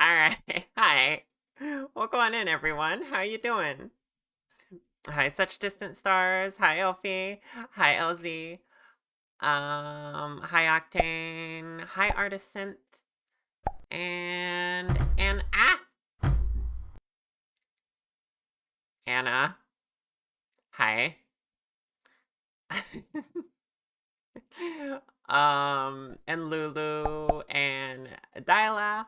Alright, hi. Welcome on in, everyone. How you doing? Hi, Such Distant Stars. Hi, Elfie. Hi, LZ. Hi, Octane. Hi, Artist Synth. And Anna. Hi. And Lulu, and Dyla,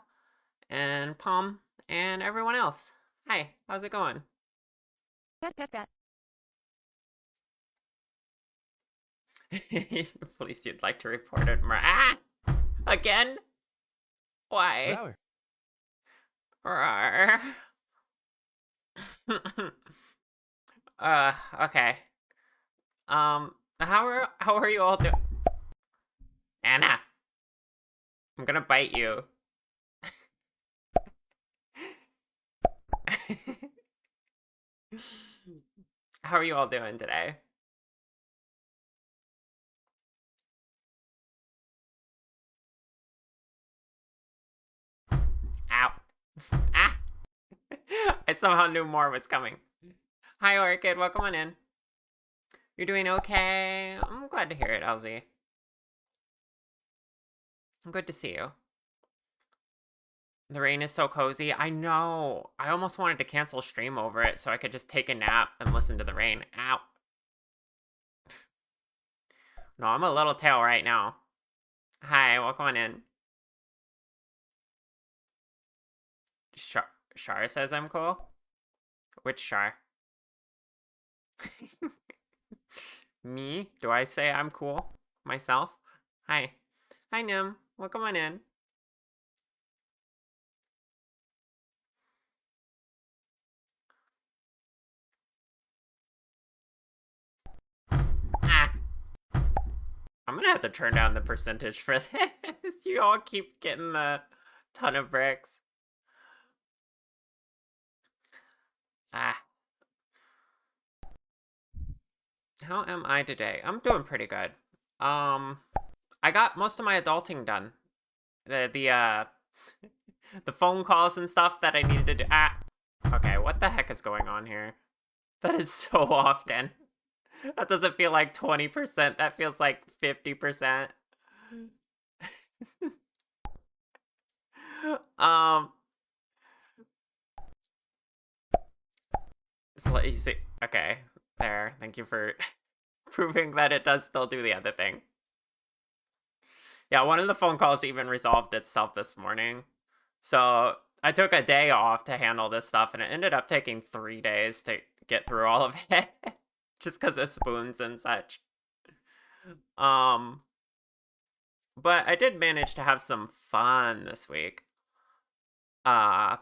and Palm, and everyone else. Hi, how's it going? Pat, pat, pat. Police, you'd like to report it. Again? Why? Rower. Rawr. Okay. How are you all doing? Anna, I'm gonna bite you. How are you all doing today? Ow. Ah! I somehow knew more was coming. Hi, Orchid. Welcome on in. You're doing okay? I'm glad to hear it, LZ. Good to see you. The rain is so cozy. I know. I almost wanted to cancel stream over it so I could just take a nap and listen to the rain. Ow. No, I'm a little tail right now. Hi, welcome on in. Char says I'm cool? Which Char? Me? Do I say I'm cool? Myself? Hi. Hi, Nim. Welcome on in. Ah. I'm gonna have to turn down the percentage for this. You all keep getting the ton of bricks. Ah. How am I today? I'm doing pretty good. I got most of my adulting done. The the phone calls and stuff that I needed to do. Ah. Okay, what the heck is going on here? That is so often. That doesn't feel like 20%. That feels like 50%. um, so let you see. Okay, there. Thank you for proving that it does still do the other thing. Yeah, one of the phone calls even resolved itself this morning. So I took a day off to handle this stuff, and it ended up taking 3 days to get through all of it. Just because of spoons and such. But I did manage to have some fun this week. Uh,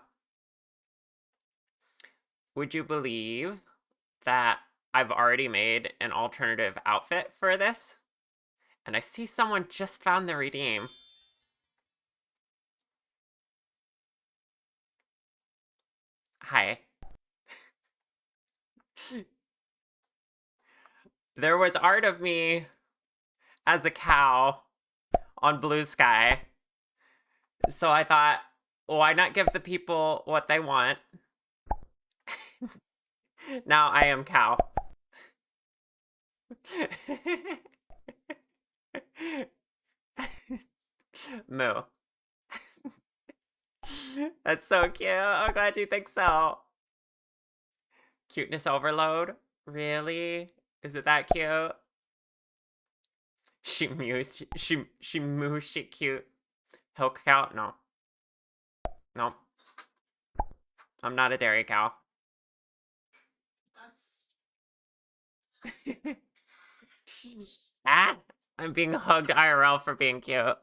would you believe that I've already made an alternative outfit for this? And I see someone just found the redeem. Hi. There was art of me as a cow on Blue Sky. So I thought, why not give the people what they want? Now I am cow. Moo. That's so cute. I'm glad you think so. Cuteness overload? Really? Is it that cute? She mews. She moos. She cute. Milk cow? No. No. I'm not a dairy cow. Ah! I'm being hugged IRL for being cute.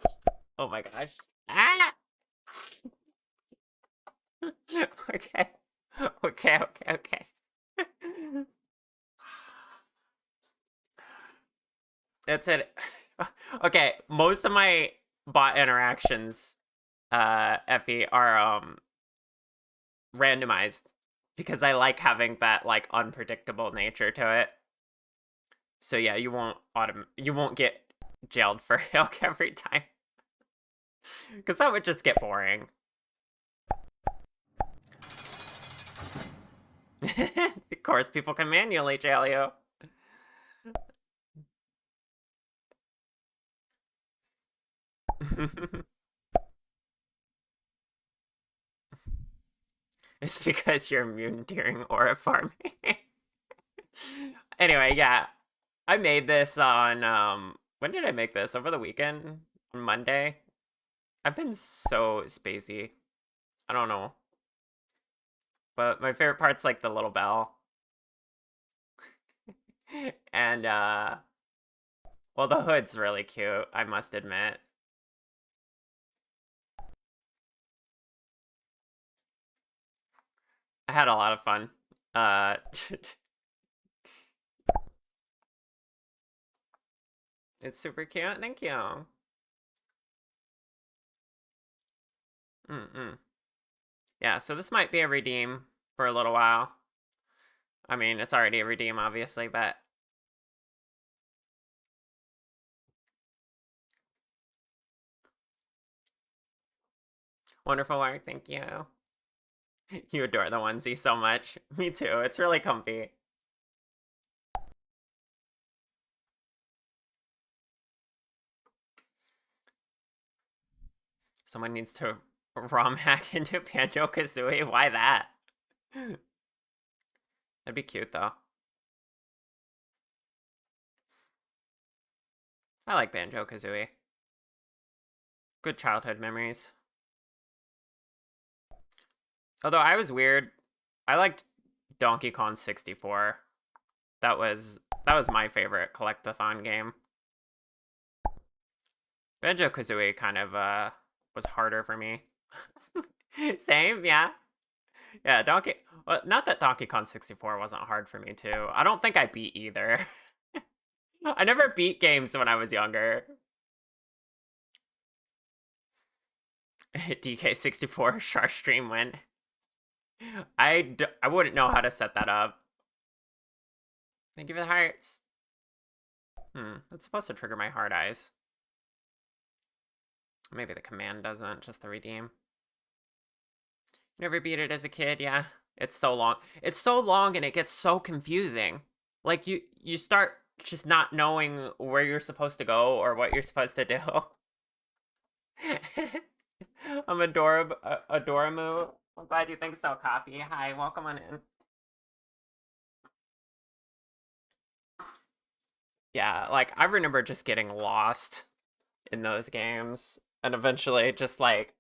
Oh my gosh. Ah! Okay. Okay. That's it. Okay, most of my bot interactions, Effie, are randomized because I like having that like unpredictable nature to it. So yeah, you won't get jailed for Hilk every time. Because that would just get boring. Of course, people can manually jail you. It's because you're immune during aura farming. Anyway, yeah. I made this on when did I make this? Over the weekend? On Monday? I've been so spacey. I don't know. But my favorite part's like the little bell. And well, the hood's really cute, I must admit. I had a lot of fun. It's super cute. Thank you. Mm-mm. Yeah, so this might be a redeem for a little while. I mean, it's already a redeem, obviously, but wonderful work. Thank you. You adore the onesie so much. Me too. It's really comfy. Someone needs to ROM hack into Banjo Kazooie. Why that? That'd be cute, though. I like Banjo Kazooie. Good childhood memories. Although I was weird. I liked Donkey Kong 64. That was my favorite collectathon game. Banjo Kazooie kind of was harder for me. Same, yeah. Yeah, Donkey well, not that Donkey Kong 64 wasn't hard for me too. I don't think I beat either. I never beat games when I was younger. DK64 Shark Stream win. I wouldn't know how to set that up. Thank you for the hearts. That's supposed to trigger my hard eyes. Maybe the command doesn't, just the redeem. Never beat it as a kid, yeah. It's so long. It's so long and it gets so confusing. Like you start just not knowing where you're supposed to go or what you're supposed to do. I'm Adoramu. I'm glad you think so, Copy. Hi, welcome on in. Yeah, like I remember just getting lost in those games and eventually just like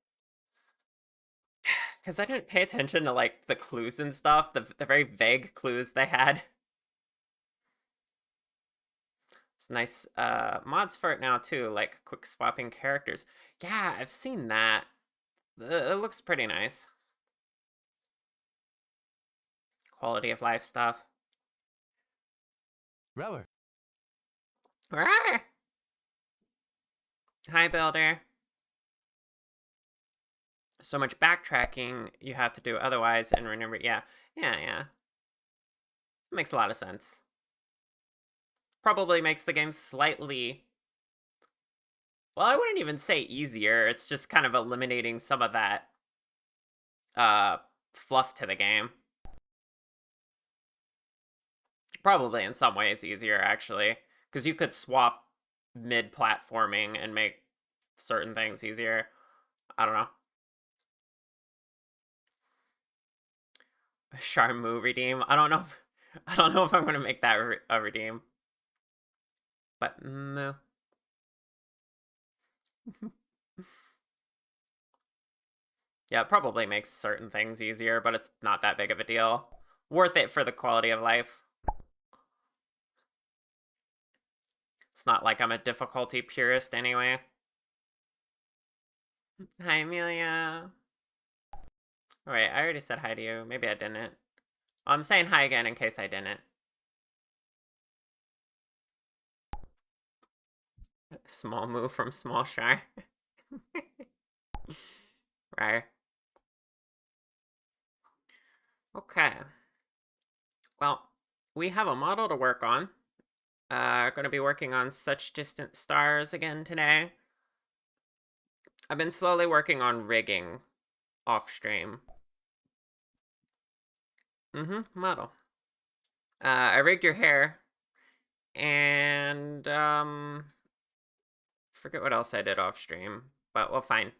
because I didn't pay attention to like the clues and stuff, the very vague clues they had. It's nice mods for it now too, like quick swapping characters. Yeah, I've seen that. It looks pretty nice. Quality of life stuff. Rower. Rawr! Hi, Builder. So much backtracking you have to do otherwise, and remember, yeah. Makes a lot of sense. Probably makes the game slightly. Well, I wouldn't even say easier. It's just kind of eliminating some of that fluff to the game. Probably in some ways easier, actually. Because you could swap mid-platforming and make certain things easier. I don't know. Charmu redeem. I don't know. I don't know if I'm gonna make that a redeem. But moo. Yeah, it probably makes certain things easier, but it's not that big of a deal. Worth it for the quality of life. It's not like I'm a difficulty purist anyway. Hi, Amelia. Alright, I already said hi to you. Maybe I didn't. I'm saying hi again in case I didn't. Small move from Small Shy. Right. Okay. Well, we have a model to work on. Gonna be working on SuchDistantStars again today. I've been slowly working on rigging off stream. Model. I rigged your hair, and forget what else I did off stream, but we'll find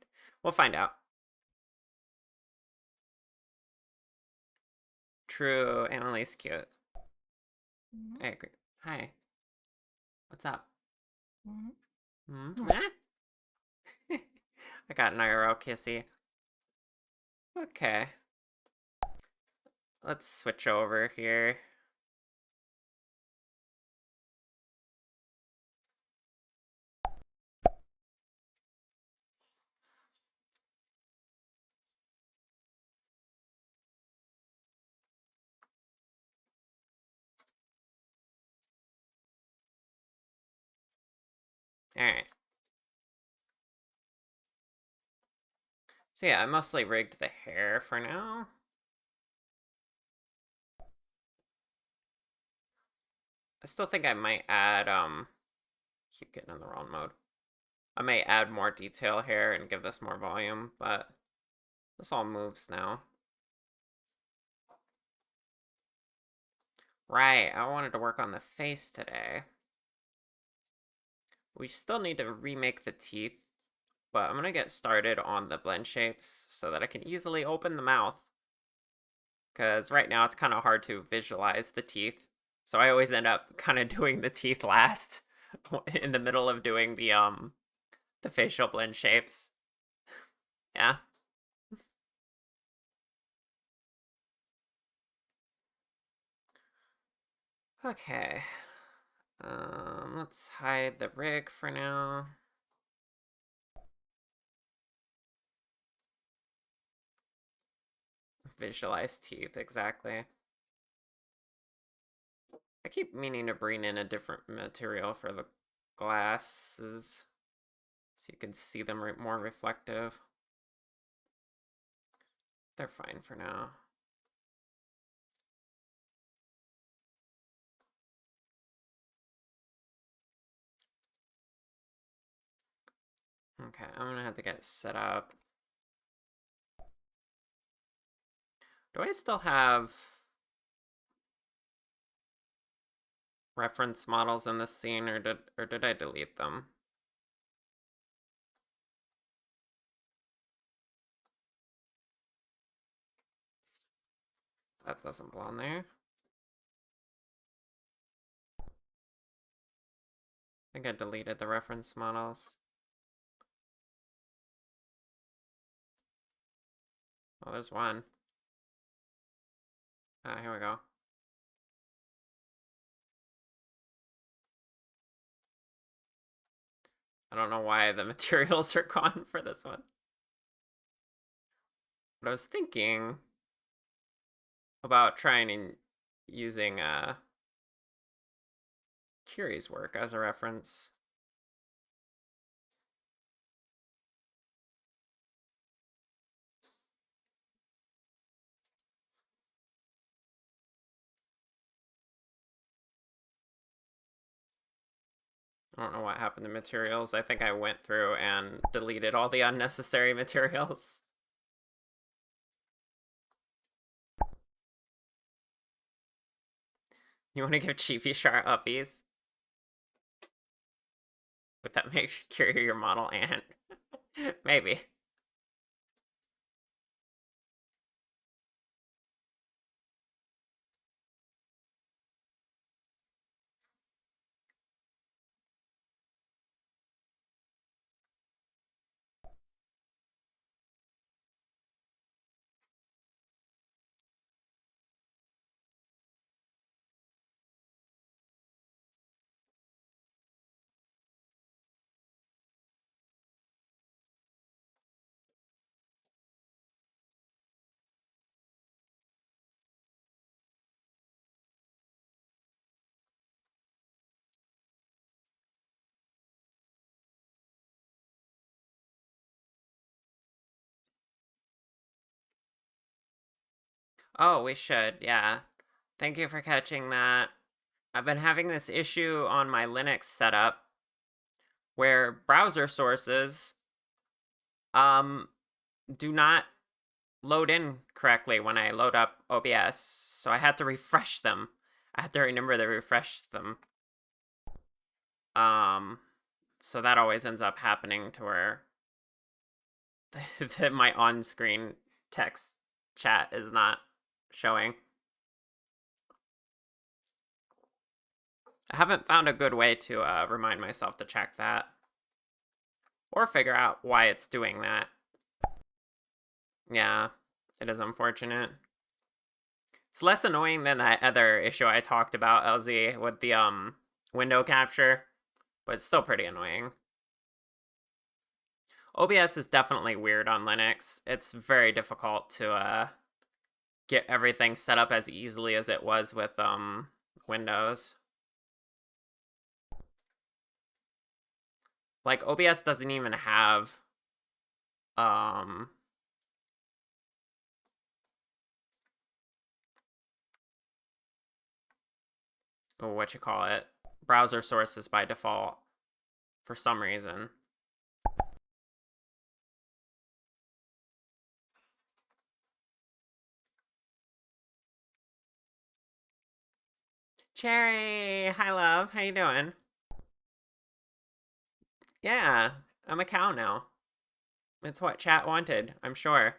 out. True, Annalise cute. Mhm. I agree. Hi, what's up? Mhm. I got an IRL kissy. Okay, let's switch over here. Alright. So yeah, I mostly rigged the hair for now. I still think I might add, keep getting in the wrong mode. I may add more detail here and give this more volume, but this all moves now. Right, I wanted to work on the face today. We still need to remake the teeth, but I'm gonna get started on the blend shapes so that I can easily open the mouth. Because right now it's kind of hard to visualize the teeth. So I always end up kind of doing the teeth last in the middle of doing the facial blend shapes. Yeah. Okay. Let's hide the rig for now. Visualize teeth, exactly. I keep meaning to bring in a different material for the glasses so you can see them more reflective. They're fine for now. Okay, I'm gonna have to get it set up. Do I still have reference models in this scene, or did I delete them? That doesn't belong there. I think I deleted the reference models. Oh, there's one. Ah, here we go. I don't know why the materials are gone for this one. But I was thinking about trying and using Curie's work as a reference. I don't know what happened to materials. I think I went through and deleted all the unnecessary materials. You want to give Chiefy Char uppies? Would that make Curie your model aunt? Maybe. Oh, we should, yeah. Thank you for catching that. I've been having this issue on my Linux setup where browser sources do not load in correctly when I load up OBS. so I had to refresh them. I had to remember to refresh them. So that always ends up happening to where that my on-screen text chat is not showing. I haven't found a good way to remind myself to check that. Or figure out why it's doing that. Yeah, it is unfortunate. It's less annoying than that other issue I talked about, LZ, with the window capture, but it's still pretty annoying. OBS is definitely weird on Linux. It's very difficult to get everything set up as easily as it was with Windows. Like OBS doesn't even have what you call it, browser sources by default for some reason. Cherry, hi love, how you doing? Yeah, I'm a cow now. It's what chat wanted, I'm sure.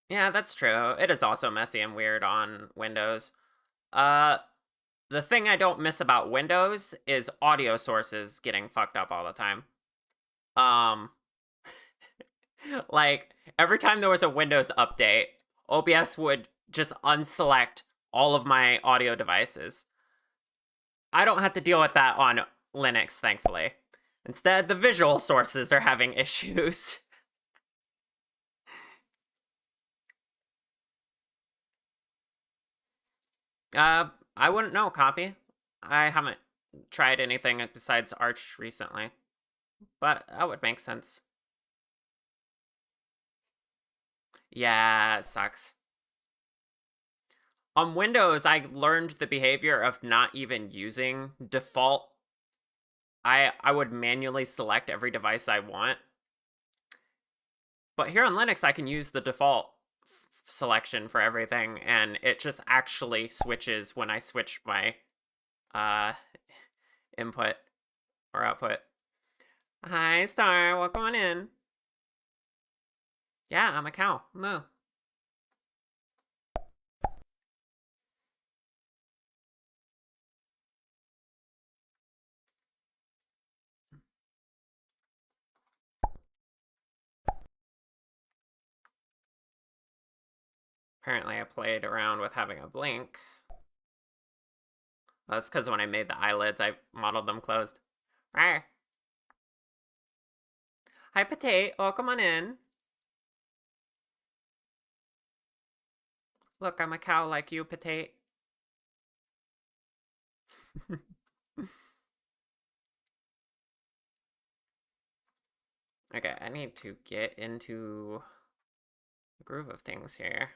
Yeah, that's true. It is also messy and weird on Windows. The thing I don't miss about Windows is audio sources getting fucked up all the time. Like, every time there was a Windows update, OBS would just unselect all of my audio devices. I don't have to deal with that on Linux, thankfully. Instead, the visual sources are having issues. I wouldn't know, copy. I haven't tried anything besides Arch recently, but that would make sense. Yeah, it sucks. On Windows, I learned the behavior of not even using default. I would manually select every device I want. But here on Linux, I can use the default selection for everything, and it just actually switches when I switch my input or output. Hi, Star. Welcome on in. Yeah, I'm a cow. Moo. Apparently, I played around with having a blink. Well, that's because when I made the eyelids, I modeled them closed. Rawr. Hi, Potate. Welcome on in. Look, I'm a cow like you, Potate. Okay, I need to get into the groove of things here.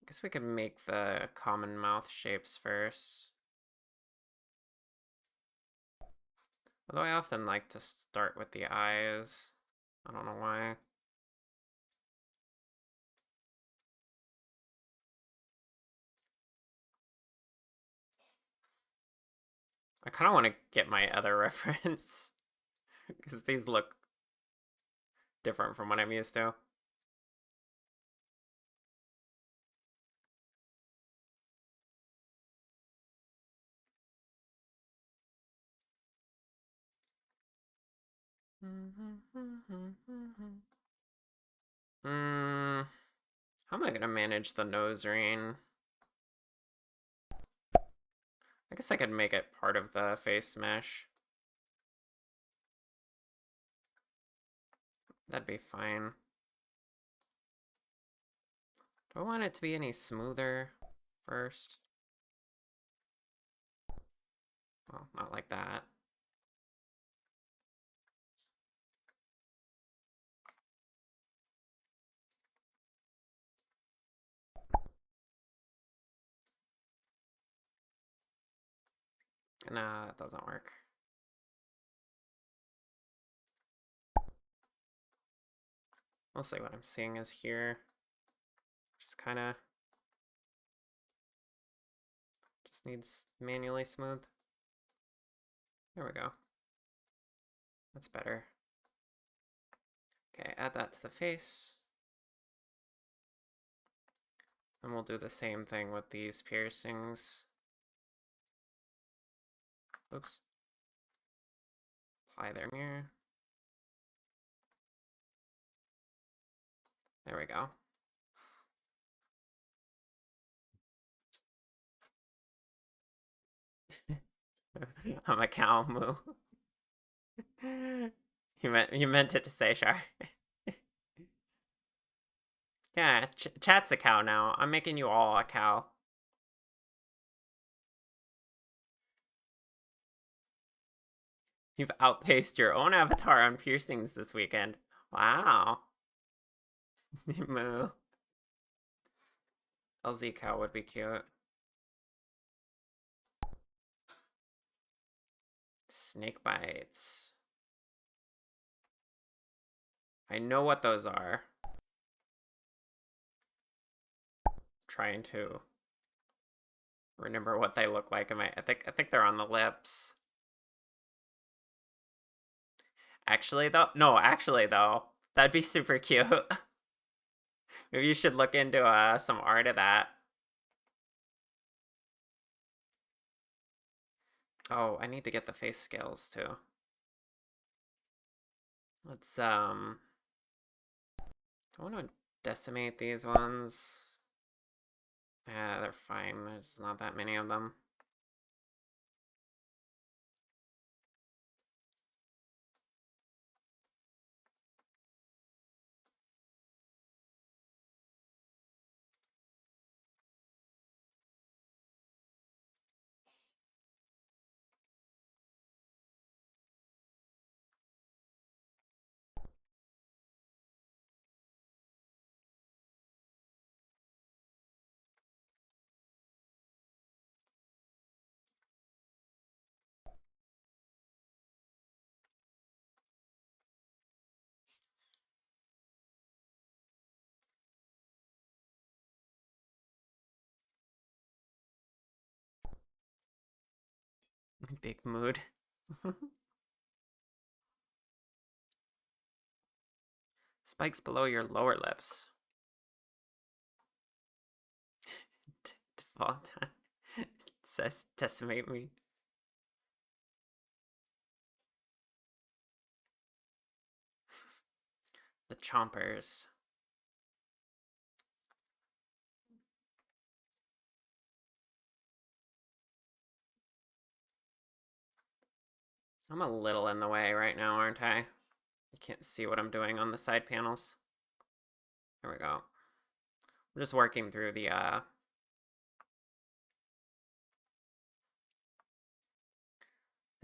I guess we could make the common mouth shapes first. Although I often like to start with the eyes. I don't know why. I kind of want to get my other reference. Because these look different from what I'm used to. How am I gonna manage the nose ring? I guess I could make it part of the face mesh. That'd be fine. Do I want it to be any smoother first? Well, not like that. Nah, that doesn't work. Mostly what I'm seeing is here. Just kind of just needs manually smooth. There we go. That's better. Okay, add that to the face. And we'll do the same thing with these piercings. Oops. Apply their mirror. There we go. I'm a cow, moo. You meant it to say Char. Yeah, chat's a cow now. I'm making you all a cow. You've outpaced your own avatar on piercings this weekend. Wow. Moo. LZ cow would be cute. Snake bites. I know what those are. Trying to remember what they look like. I think they're on the lips. Actually though, that'd be super cute. Maybe you should look into some art of that. Oh, I need to get the face scales too. Let's I want to decimate these ones. Yeah, they're fine. There's not that many of them. Big mood. Spikes below your lower lips. Default time. It says decimate me. The chompers. I'm a little in the way right now, aren't I? You can't see what I'm doing on the side panels. There we go. I'm just working through the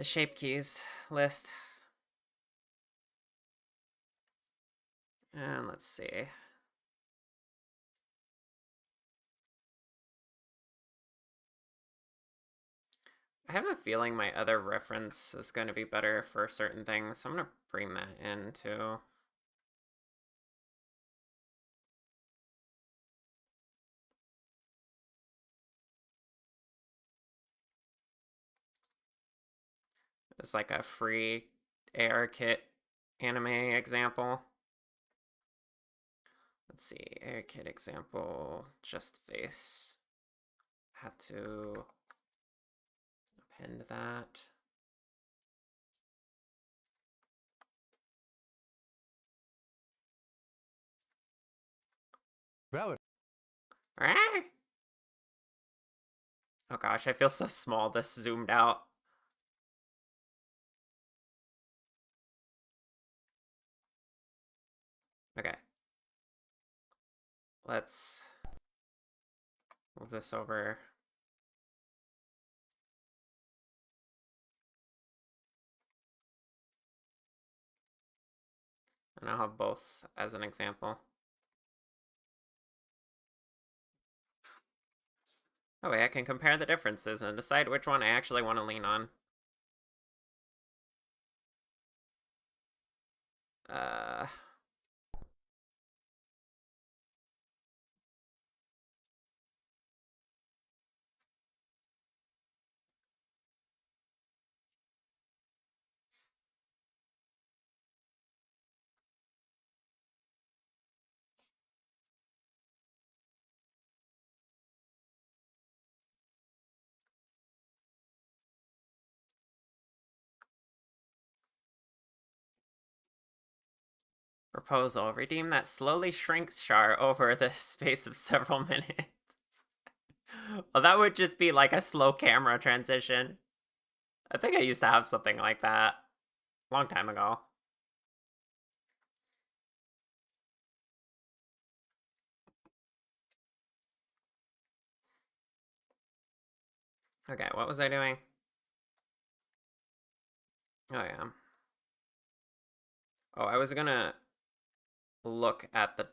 shape keys list. And let's see. I have a feeling my other reference is going to be better for certain things, so I'm going to bring that in too. It's like a free AR kit anime example. Let's see, AR kit example, just face. Had to append that. Bravo. Oh gosh, I feel so small this zoomed out. Okay. Let's move this over. And I'll have both as an example. Oh wait, I can compare the differences and decide which one I actually want to lean on. Uh, Proposal. Redeem that slowly shrinks char over the space of several minutes. Well, that would just be like a slow camera transition. I think I used to have something like that a long time ago. Okay, what was I doing? Oh, yeah. Oh, I was gonna look at the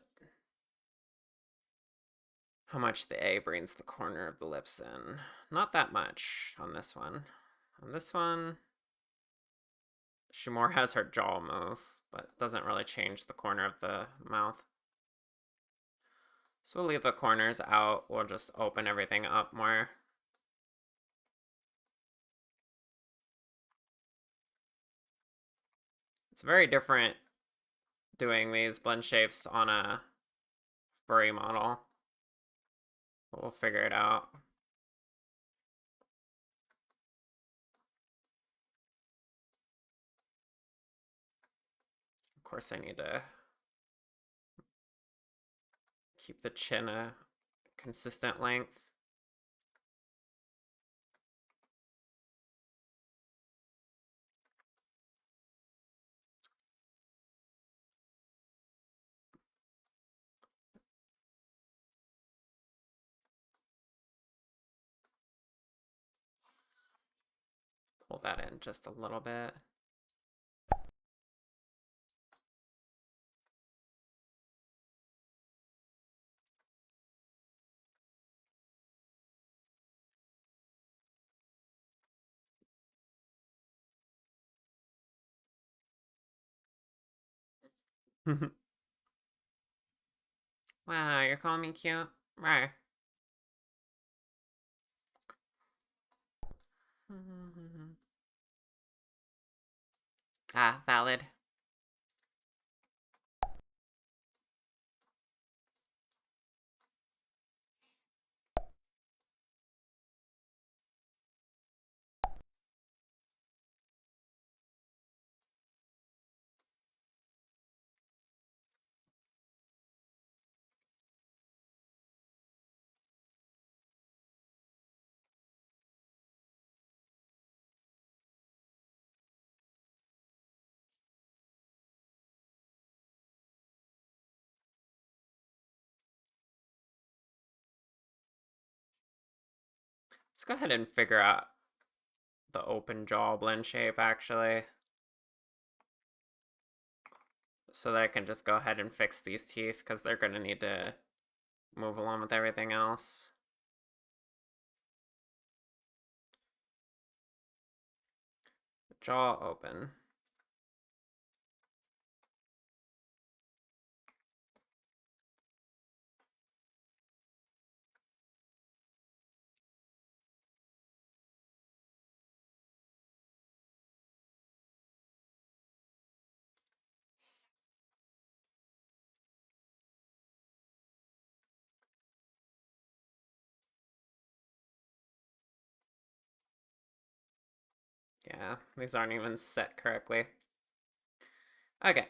how much the A brings the corner of the lips in. Not that much on this one. On this one, she more has her jaw move, but doesn't really change the corner of the mouth. So we'll leave the corners out. We'll just open everything up more. It's very different doing these blend shapes on a furry model. But we'll figure it out. Of course, I need to keep the chin a consistent length. Pull that in just a little bit. Wow, you're calling me cute? Right. Ah, valid. Let's go ahead and figure out the open jaw blend shape actually. So that I can just go ahead and fix these teeth because they're going to need to move along with everything else. Jaw open. Yeah, these aren't even set correctly. Okay.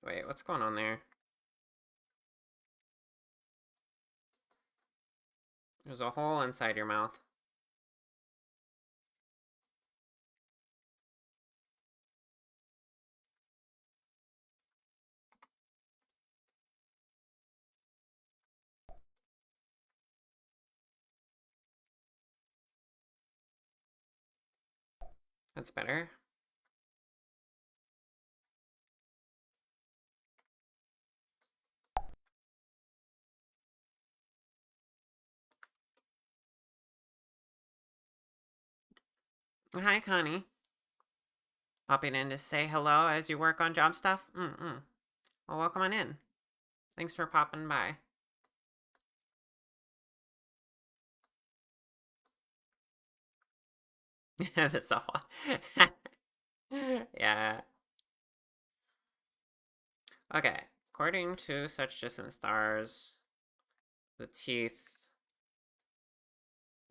Wait, what's going on there? There's a hole inside your mouth. That's better. Hi, Connie. Popping in to say hello as you work on job stuff? Well, welcome on in. Thanks for popping by. That's all. Yeah. Okay. According to SuchDistantStars, the teeth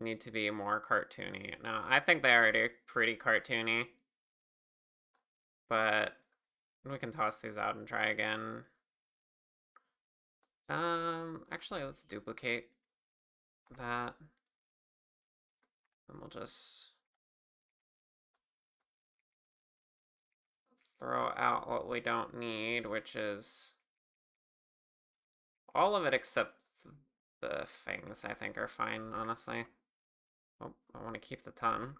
need to be more cartoony. No, I think they already are pretty cartoony. But we can toss these out and try again. Actually, let's duplicate that. And we'll just throw out what we don't need, which is all of it except the fangs, I think, are fine, honestly. Oh, I want to keep the tongue.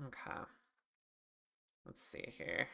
Okay. Let's see here.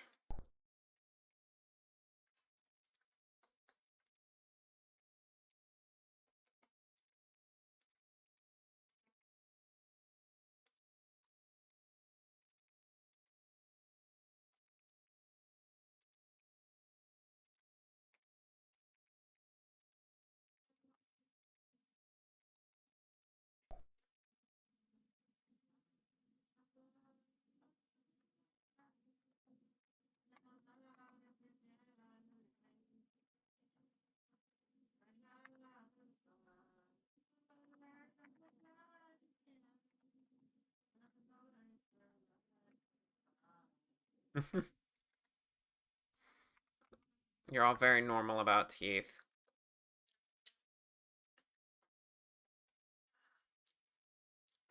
You're all very normal about teeth.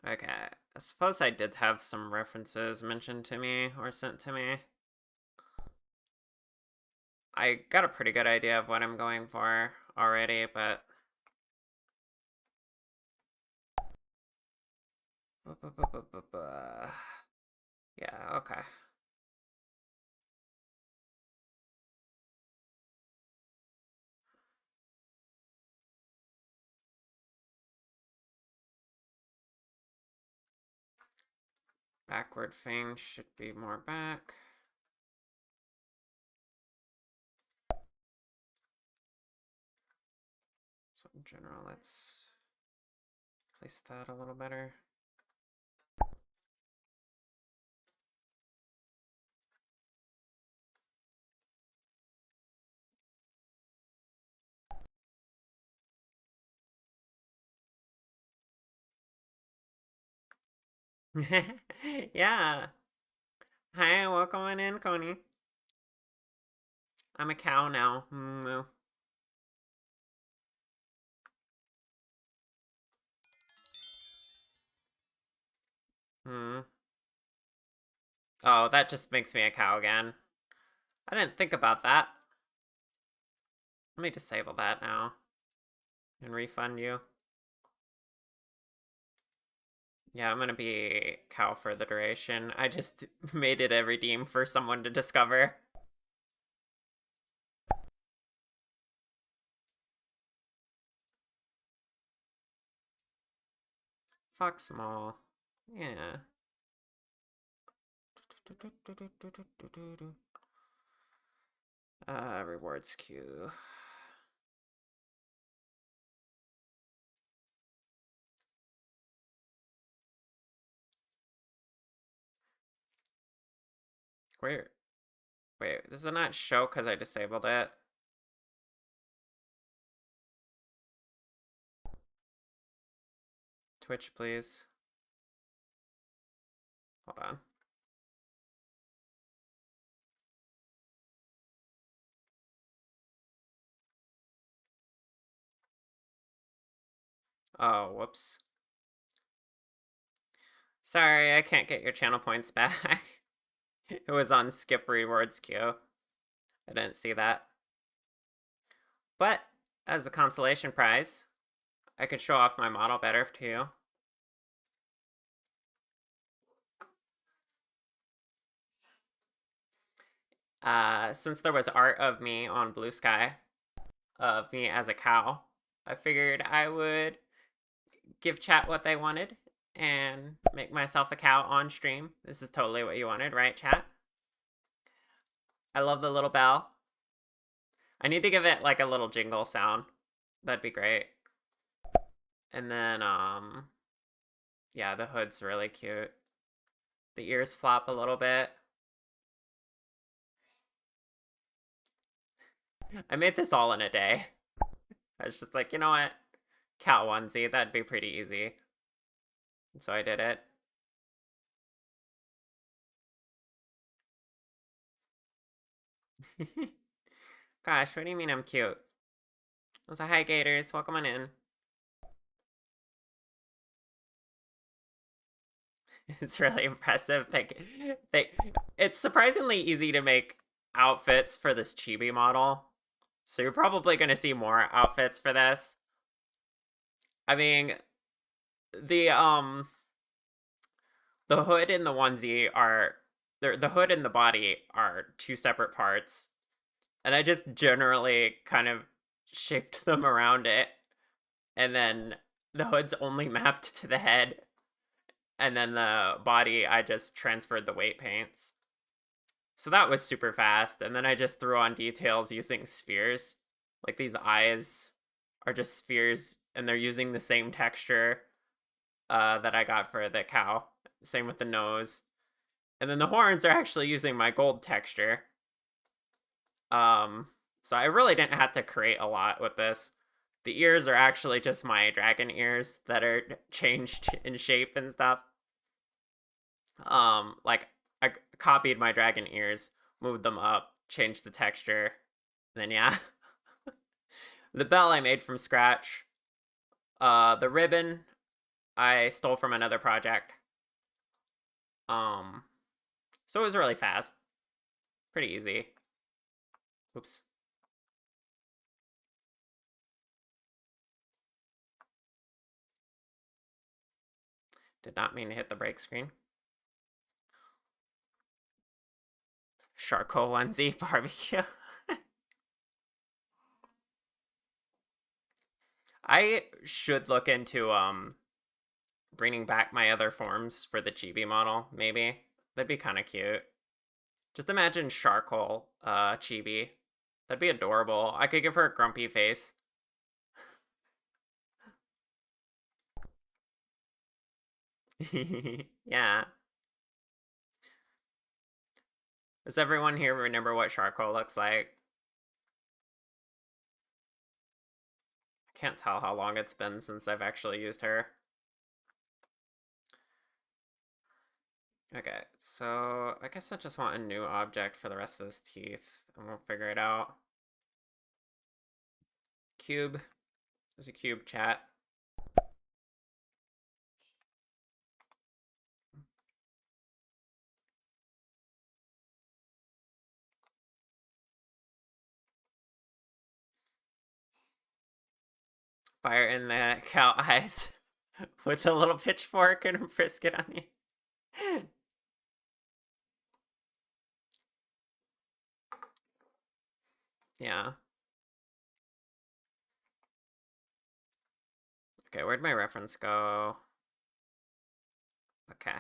Okay, I suppose I did have some references mentioned to me or sent to me. I got a pretty good idea of what I'm going for already, but... Yeah, okay. Backward fang should be more back. So in general, let's place that a little better. Yeah. Hi, welcome on in, Coney. I'm a cow now. Moo. Hmm. Oh, that just makes me a cow again. I didn't think about that. Let me disable that now. And refund you. Yeah, I'm gonna be cow for the duration. I just made it a redeem for someone to discover. Fuck small. Yeah. Rewards queue. Where? Wait, does it not show because I disabled it? Twitch, please. Hold on. Oh, whoops. Sorry, I can't get your channel points back. It was on skip rewards queue. I didn't see that. But, as a consolation prize, I could show off my model better to you. Since there was art of me on Blue Sky, of me as a cow, I figured I would give chat what they wanted and make myself a cow on stream. This is totally what you wanted, right, chat? I love the little bell. I need to give it like a little jingle sound. That'd be great. And then, yeah, the hood's really cute. The ears flop a little bit. I made this all in a day. I was just like, you know what? Cow onesie, that'd be pretty easy. And so I did it. Gosh, what do you mean I'm cute? I was like, hi Gators, welcome on in. It's really impressive. It's surprisingly easy to make outfits for this chibi model. So you're probably gonna see more outfits for this. I mean, the um the hood and the onesie are the hood and the body are two separate parts. And I just generally kind of shaped them around it. And then the hood's only mapped to the head. And then the body, I just transferred the weight paints. So that was super fast. And then I just threw on details using spheres. Like these eyes are just spheres, and they're using the same texture that I got for the cow. Same with the nose. And then the horns are actually using my gold texture. So I really didn't have to create a lot with this. The ears are actually just my dragon ears that are changed in shape and stuff. Like I copied my dragon ears, moved them up, changed the texture, and then yeah. The bell I made from scratch. The ribbon I stole from another project. Um, so it was really fast. Pretty easy. Oops. Did not mean to hit the break screen. Charcoal onesie barbecue. I should look into bringing back my other forms for the chibi model. Maybe that'd be kind of cute. Just imagine charcoal chibi. That'd be adorable. I could give her a grumpy face. Yeah. Does everyone here remember what charcoal looks like? I can't tell how long it's been since I've actually used her. Okay, so I guess I just want a new object for the rest of this teeth, and we'll figure it out. Cube. There's a cube, chat. Fire in the cow eyes with a little pitchfork and a brisket on you. Yeah. Okay, where'd my reference go? Okay.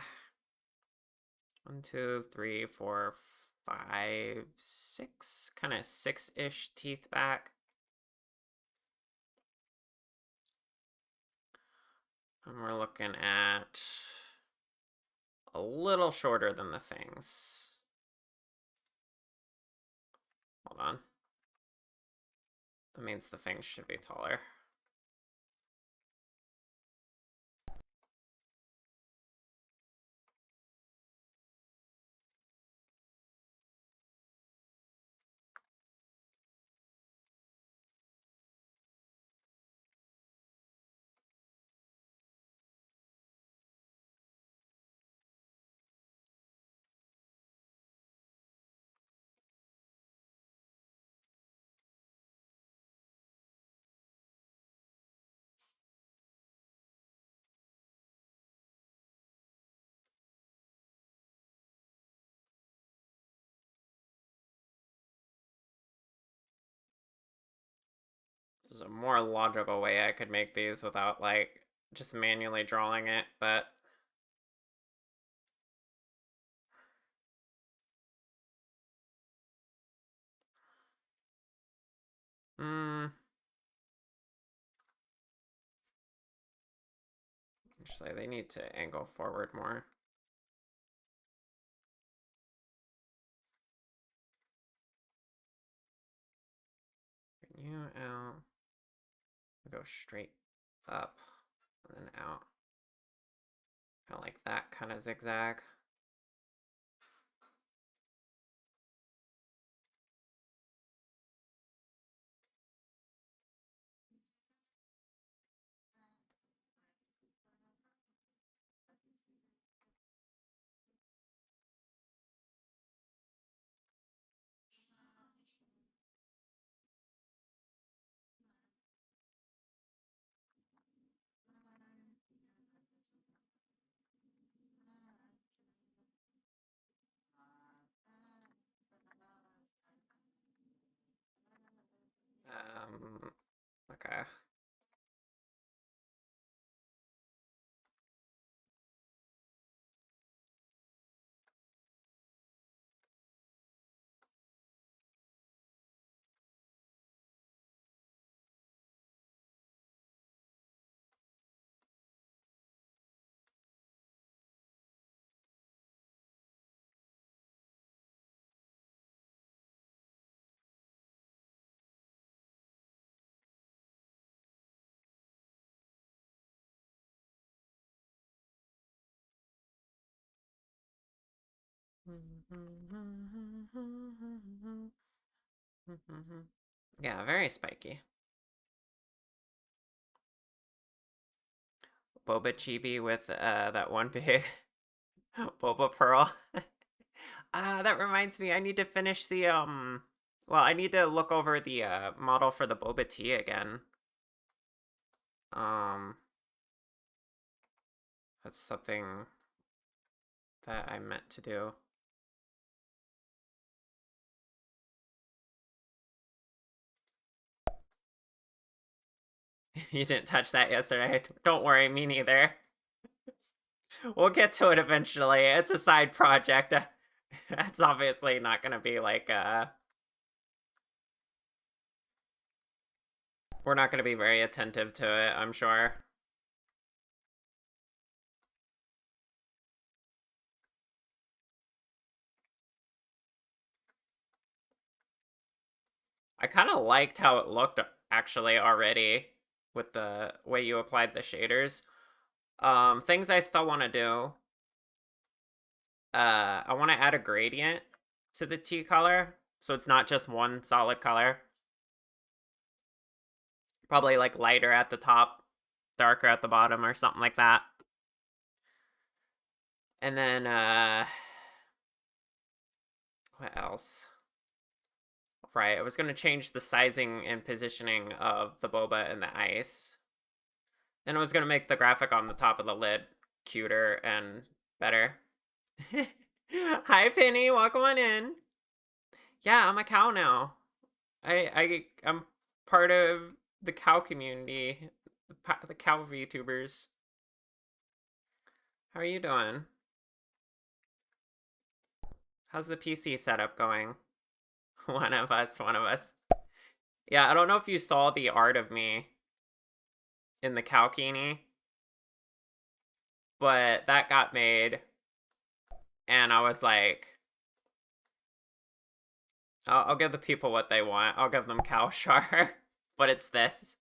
1, 2, 3, 4, 5, 6. Kind of 6-ish teeth back. And we're looking at a little shorter than the fangs. Hold on. That means the fangs should be taller. There's a more logical way I could make these without, like, just manually drawing it, but... Actually, they need to angle forward more. Bring you out. Go straight up and then out. Kind of like that kind of zigzag. Okay. Yeah, very spiky. Boba Chibi with that one big Boba Pearl. That reminds me, I need to finish the well, I need to look over the model for the Boba Tea again. Um that's something that I meant to do. You didn't touch that yesterday. Don't worry, me neither. We'll get to it eventually. It's a side project. That's obviously not gonna be like we're not gonna be very attentive to it, I'm sure. I kind of liked how it looked actually already with the way you applied the shaders. Things I still want to do. I want to add a gradient to the tea color, so it's not just one solid color. Probably like lighter at the top, darker at the bottom, or something like that. And then, what else? Right, I was going to change the sizing and positioning of the boba and the ice. And I was going to make the graphic on the top of the lid cuter and better. Hi, Penny. Welcome on in. Yeah, I'm a cow now. I'm part of the cow community, the cow VTubers. How are you doing? How's the PC setup going? One of us, one of us. Yeah, I don't know if you saw the art of me in the Cowkini, but that got made, and I was like, I'll give the people what they want. I'll give them cow char, but it's this.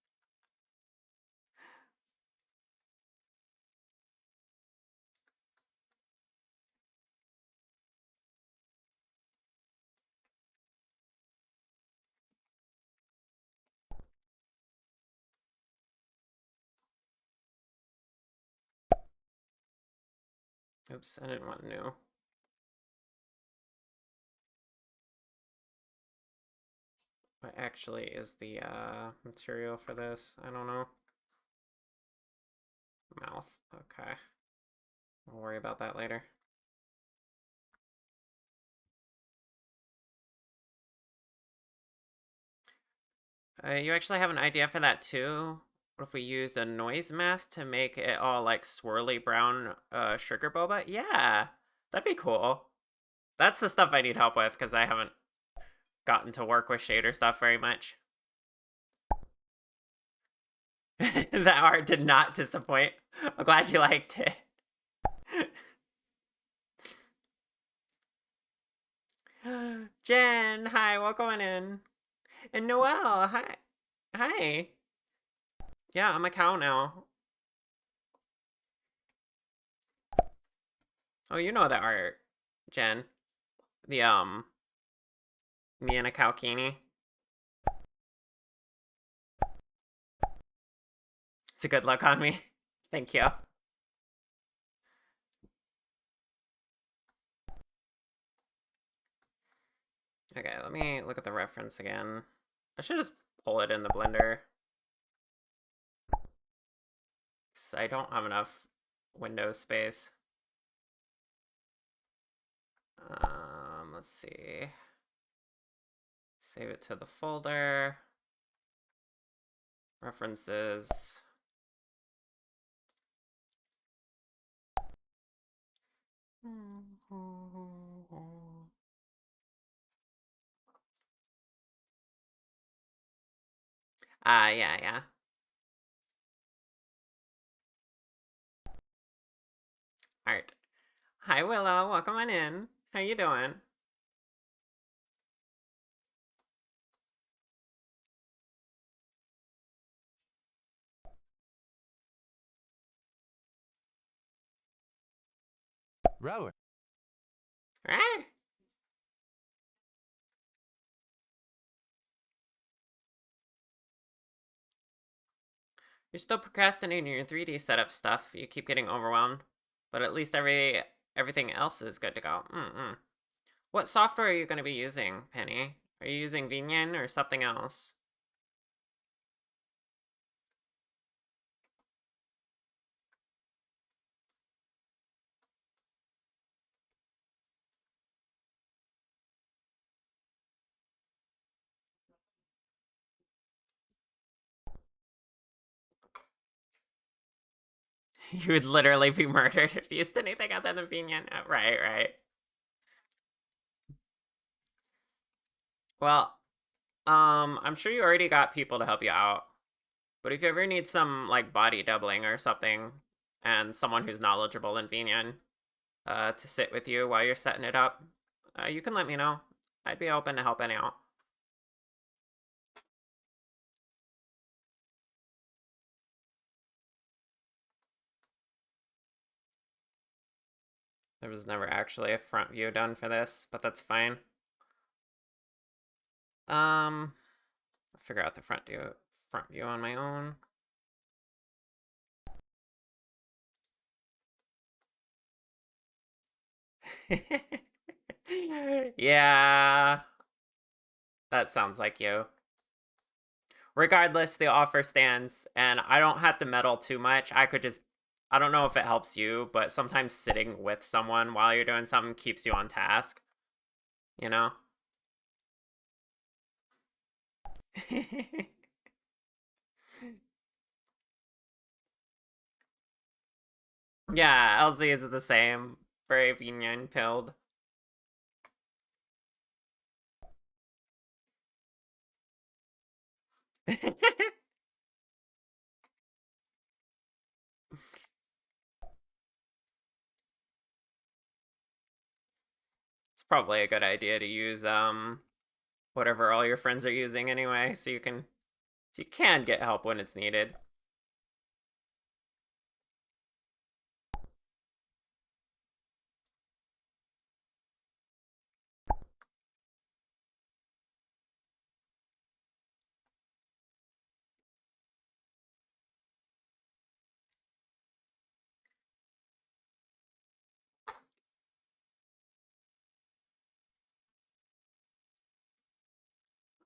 Oops, I didn't want new. What actually is the material for this? I don't know. Mouth. Okay. I'll worry about that later. You actually have an idea for that too? What if we used a noise mask to make it all like swirly brown sugar boba? Yeah, that'd be cool. That's the stuff I need help with because I haven't gotten to work with shader stuff very much. That art did not disappoint. I'm glad you liked it. Jen, hi, welcome in. And Noelle, hi. Hi. Yeah, I'm a cow now. Oh, you know that art, Jen. The, me and a cowkini. It's a good look on me. Thank you. Okay, let me look at the reference again. I should just pull it in the blender. Because I don't have enough window space. Let's see. Save it to the folder. References. Yeah. Alright. Hi, Willow. Welcome on in. How you doing? Rower. Ah! You're still procrastinating your 3D setup stuff. You keep getting overwhelmed. But at least everything else is good to go. What software are you going to be using, Penny? Are you using Vinian or something else? You would literally be murdered if you used anything other than Vinian. Oh, right. Well, I'm sure you already got people to help you out. But if you ever need some, like, body doubling or something, and someone who's knowledgeable in Vinian, to sit with you while you're setting it up, you can let me know. I'd be open to helping out. There was never actually a front view done for this, but that's fine. I'll figure out the front view on my own. Yeah, that sounds like you. Regardless, the offer stands, and I don't have to meddle too much. I don't know if it helps you, but sometimes sitting with someone while you're doing something keeps you on task, you know? Yeah, LZ is the same. Very Union pilled. It's probably a good idea to use whatever all your friends are using anyway, so you can get help when it's needed.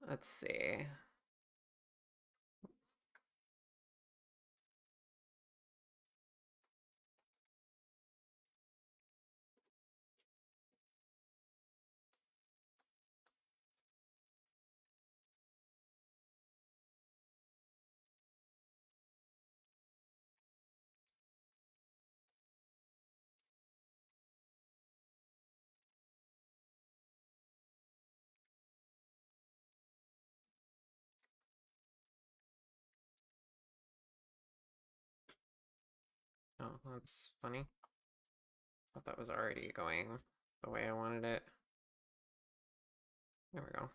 Let's see. that's funny. Thought that was already going the way I wanted it. There we go.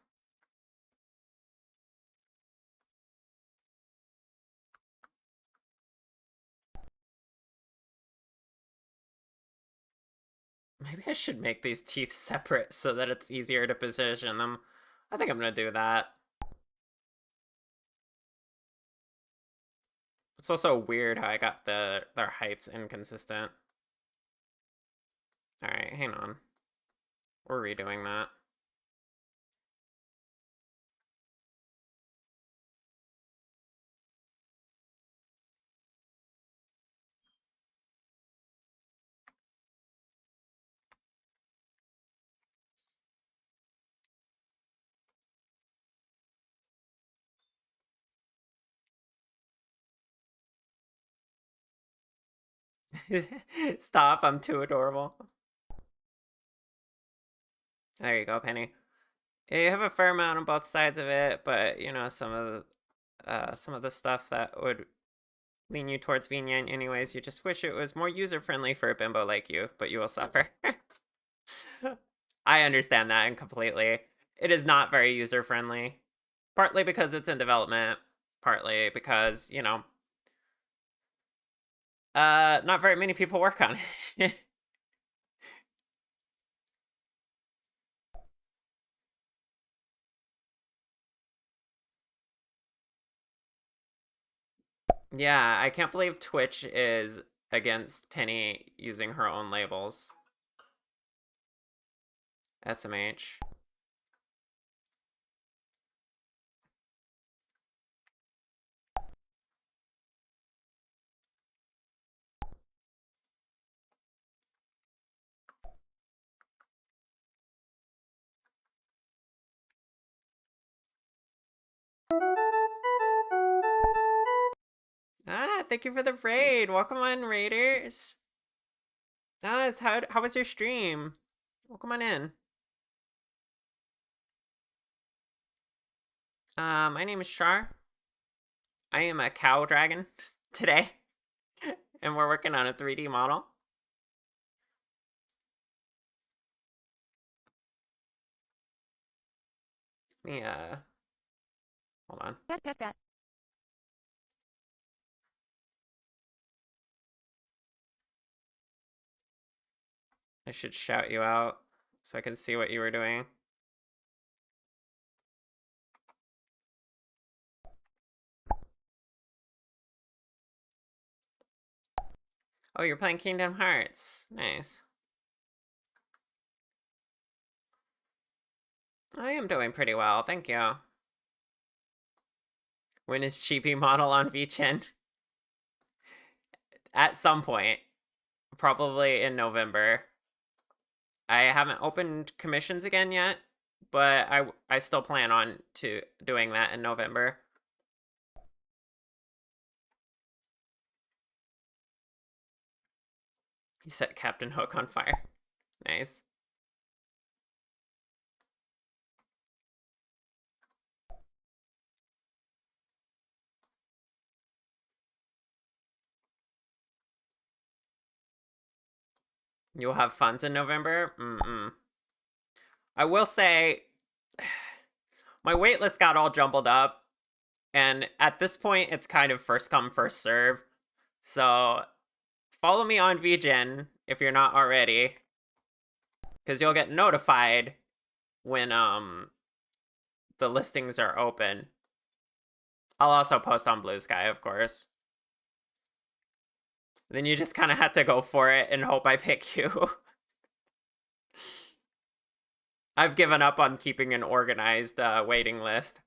Maybe I should make these teeth separate so that it's easier to position them. I think I'm gonna do that. It's also weird how I got their heights inconsistent. Alright, hang on. We're redoing that. Stop, I'm too adorable. There you go, Penny. You have a fair amount on both sides of it, but you know, some of the stuff that would lean you towards Vinyan anyways, you just wish it was more user-friendly for a bimbo like you, but you will suffer. I understand that completely. It is not very user-friendly. Partly because it's in development, partly because, you know, not very many people work on it. Yeah, I can't believe Twitch is against Penny using her own labels. SMH. Ah, thank you for the raid. Welcome on, raiders. How was your stream? Welcome on in. My name is Shar. I am a cow dragon today, and we're working on a 3D model. Let me, hold on. Pat. I should shout you out so I can see what you were doing. Oh, you're playing Kingdom Hearts. Nice. I am doing pretty well, thank you. When is Chibi model on VChin? At some point. Probably in November. I haven't opened commissions again yet, but I still plan on doing that in November. You set Captain Hook on fire. Nice. You'll have funds in November? I will say, my waitlist got all jumbled up, and at this point, it's kind of first come, first serve. So, follow me on VGen if you're not already, because you'll get notified when the listings are open. I'll also post on Blue Sky, of course. Then you just kind of have to go for it and hope I pick you. I've given up on keeping an organized waiting list.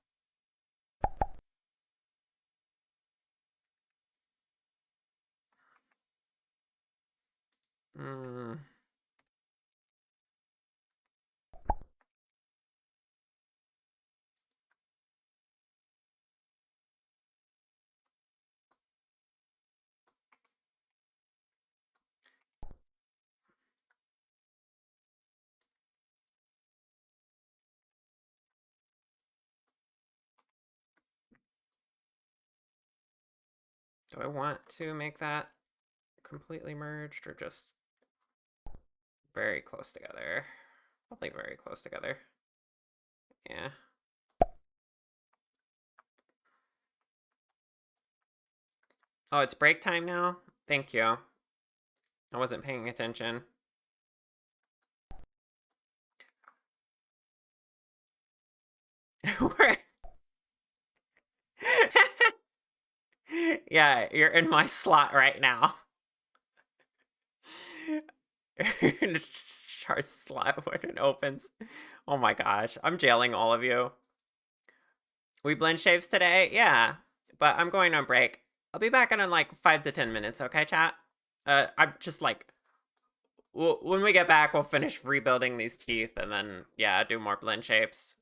Hmm. Do I want to make that completely merged or just very close together. Probably very close together. Yeah. Oh, it's break time now? Thank you. I wasn't paying attention. Yeah, you're in my slot right now. Char slot when it opens. Oh my gosh, I'm jailing all of you. We blend shaves today? Yeah, but I'm going on break. I'll be back in like 5 to 10 minutes, okay, chat? I'm just like, when we get back, we'll finish rebuilding these teeth and then, yeah, do more blend shapes.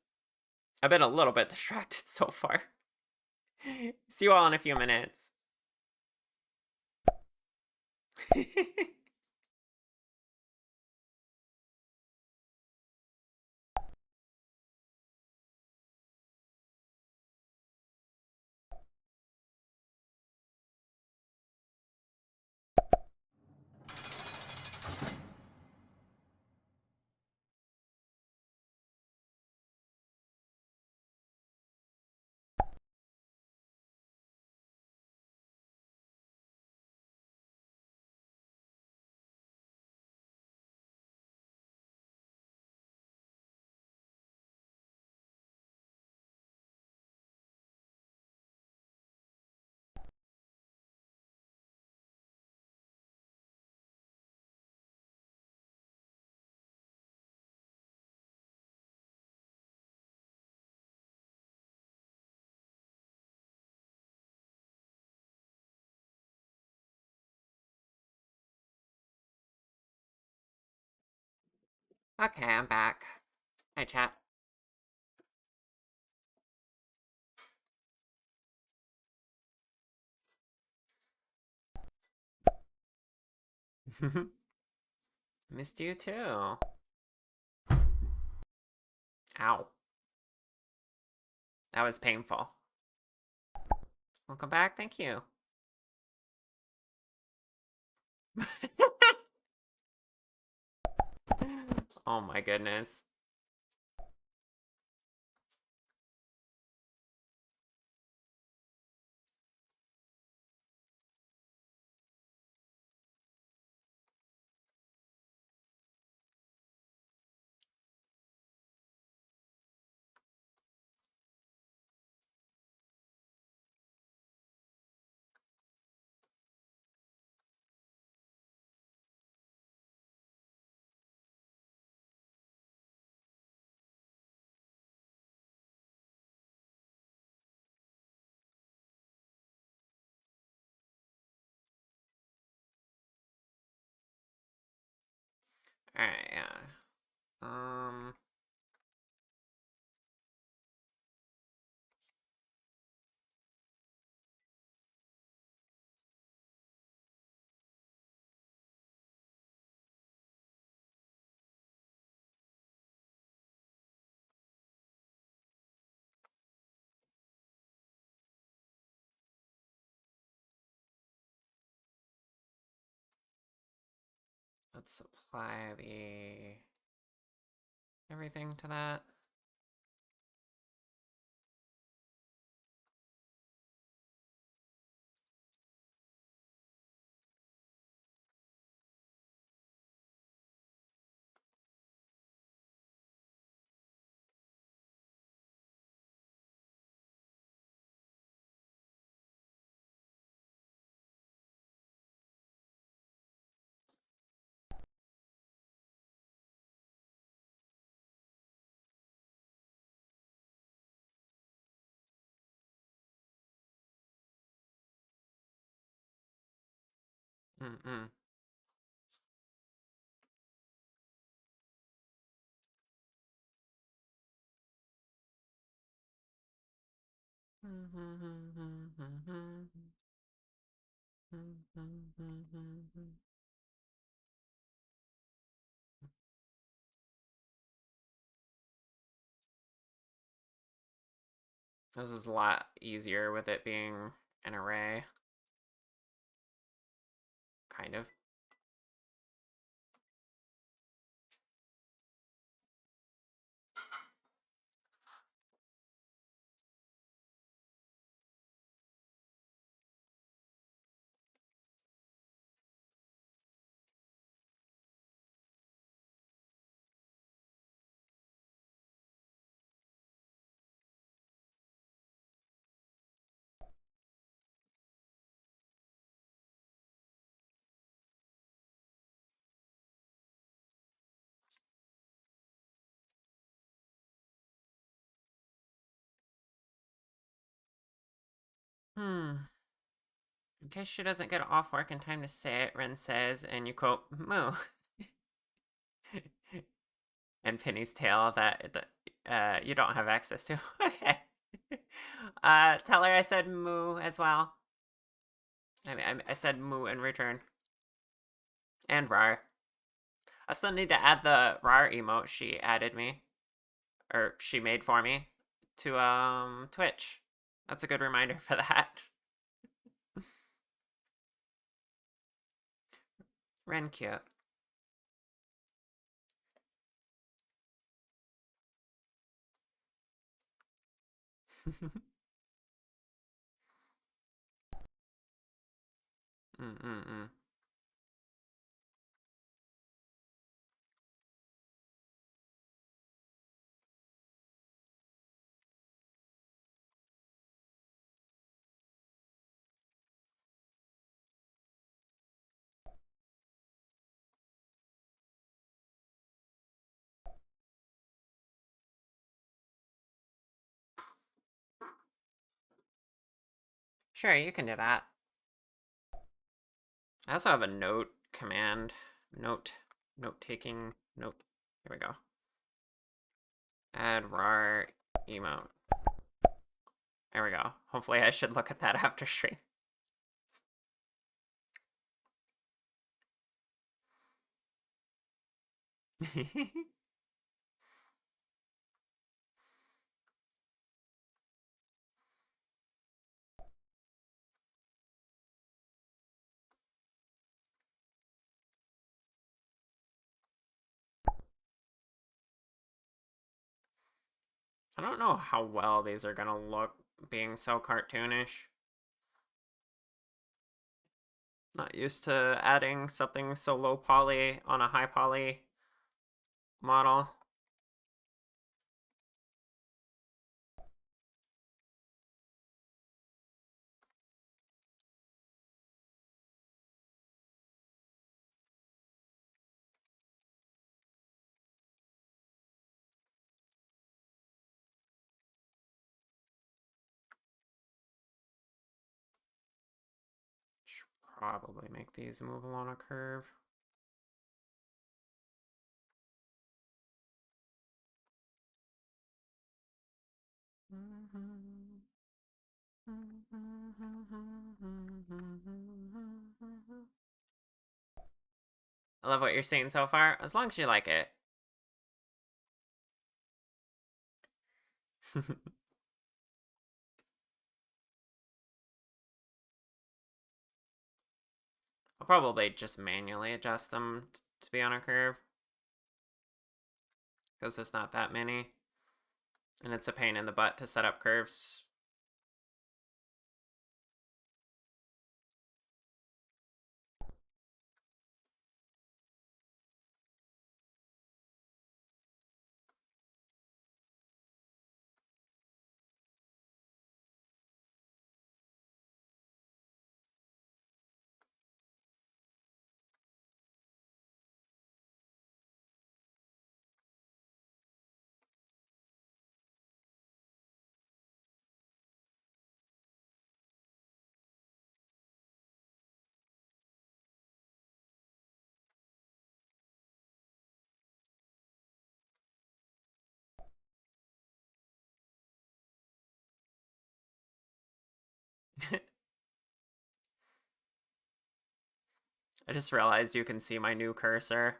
I've been a little bit distracted so far. See you all in a few minutes. Okay, I'm back. Hi, chat. Missed you too. Ow. That was painful. Welcome back, thank you. Oh my goodness. Alright, yeah. Let's apply the everything to that. Mm-mm. This is a lot easier with it being an array. kind of. Hmm. In case she doesn't get off work in time to say it, Ren says, and you quote, Moo. And Penny's tail that you don't have access to. Okay. Tell her I said moo as well. I said moo in return. And rar. I still need to add the rar emote she added me. Or she made for me. To Twitch. That's a good reminder for that. Ren cute. Mm-mm-mm. Sure, you can do that. I also have a note command. Note taking note. Here we go. Add rar emote. There we go. Hopefully I should look at that after stream. I don't know how well these are gonna look being so cartoonish. Not used to adding something so low poly on a high poly model. Should probably make these move along a curve. I love what you're seeing so far, as long as you like it. I'll probably just manually adjust them to be on a curve, because there's not that many. And it's a pain in the butt to set up curves. I just realized you can see my new cursor.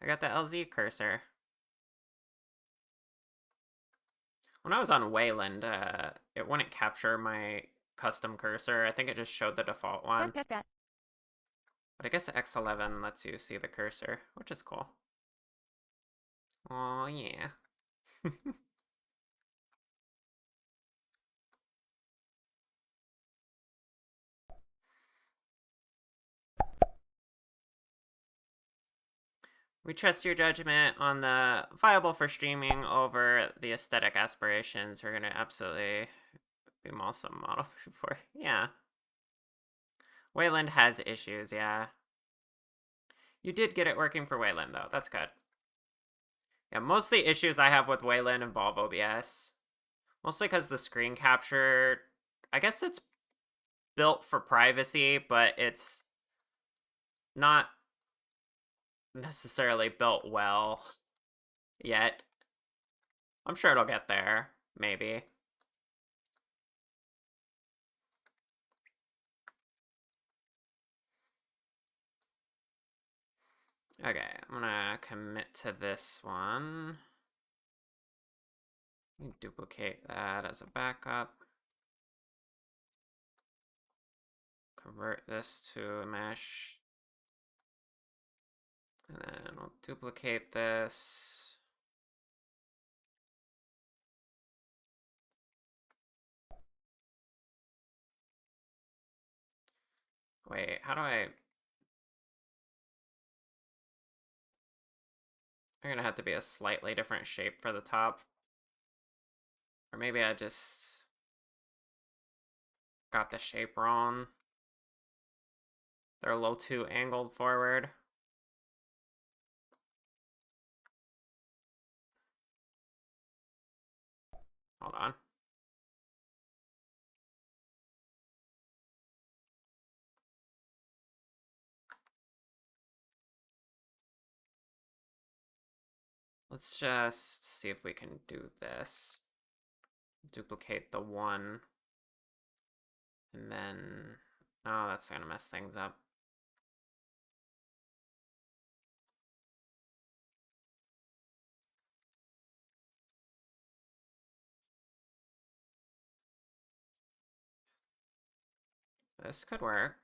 I got the LZ cursor. When I was on Wayland, it wouldn't capture my custom cursor. I think it just showed the default one. But I guess X11 lets you see the cursor, which is cool. Oh, yeah. We trust your judgment on the viable for streaming over the aesthetic aspirations. We're gonna absolutely be awesome model before. Yeah. Wayland has issues, yeah. You did get it working for Wayland, though. That's good. Yeah, most of the issues I have with Wayland involve OBS. Mostly because the screen capture, I guess it's built for privacy, but it's not necessarily built well yet. I'm sure it'll get there, maybe. Okay, I'm gonna commit to this one. Duplicate that as a backup. Convert this to a mesh. And then we'll duplicate this. Wait, how do I... I'm gonna have to be a slightly different shape for the top. Or maybe I just got the shape wrong. They're a little too angled forward. Hold on. Let's just see if we can do this. Duplicate the one. And then... Oh, that's gonna mess things up. This could work.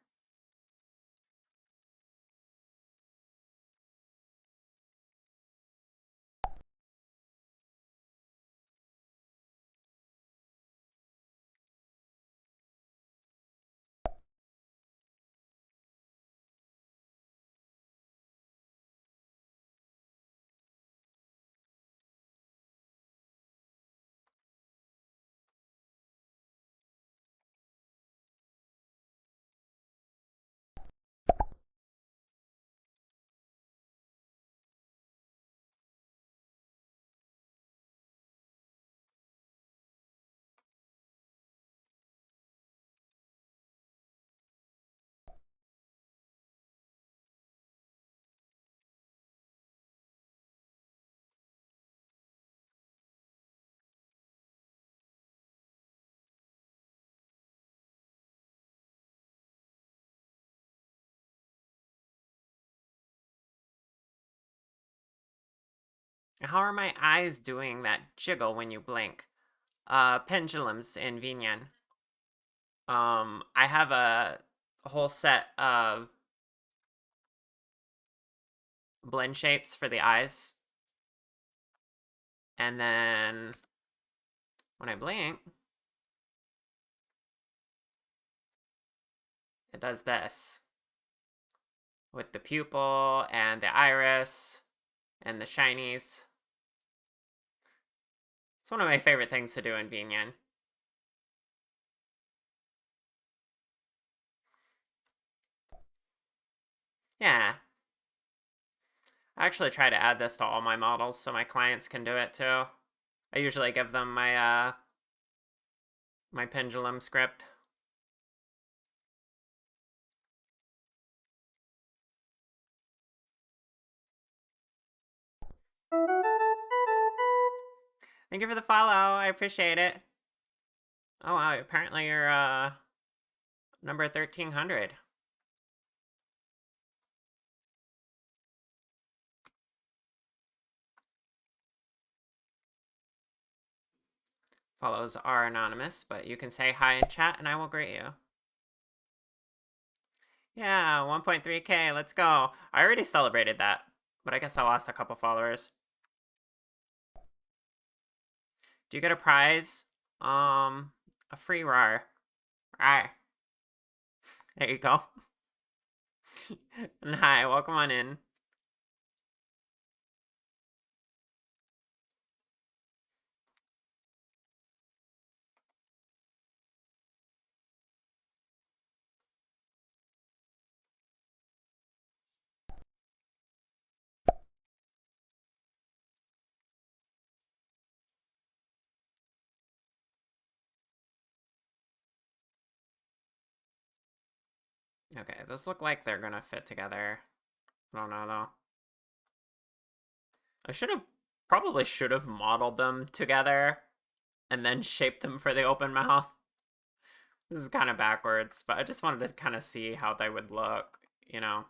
How are my eyes doing that jiggle when you blink? Pendulums in Vinyan. I have a whole set of blend shapes for the eyes. And then when I blink, it does this. With the pupil and the iris and the shinies. It's one of my favorite things to do in Vinyan. Yeah. I actually try to add this to all my models so my clients can do it too. I usually give them my my pendulum script. Thank you for the follow. I appreciate it. Oh wow, apparently you're number 1300. Follows are anonymous, but you can say hi in chat and I will greet you. Yeah, 1.3K, let's go. I already celebrated that, but I guess I lost a couple followers. Do you get a prize? A free RAR. Alright, there you go. And hi, welcome on in. Okay, those look like they're gonna fit together. I don't know though. I probably should have modeled them together and then shaped them for the open mouth. This is kind of backwards, but I just wanted to kind of see how they would look, you know.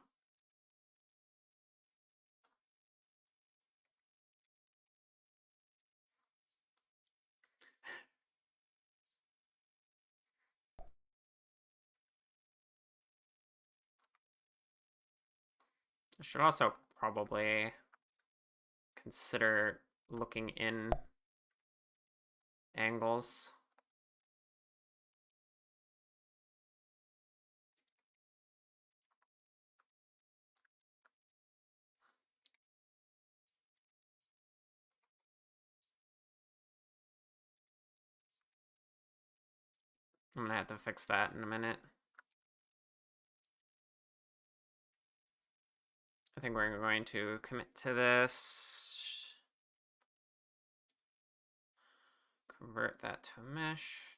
I should also probably consider looking in angles. I'm gonna have to fix that in a minute. I think we're going to commit to this. Convert that to a mesh.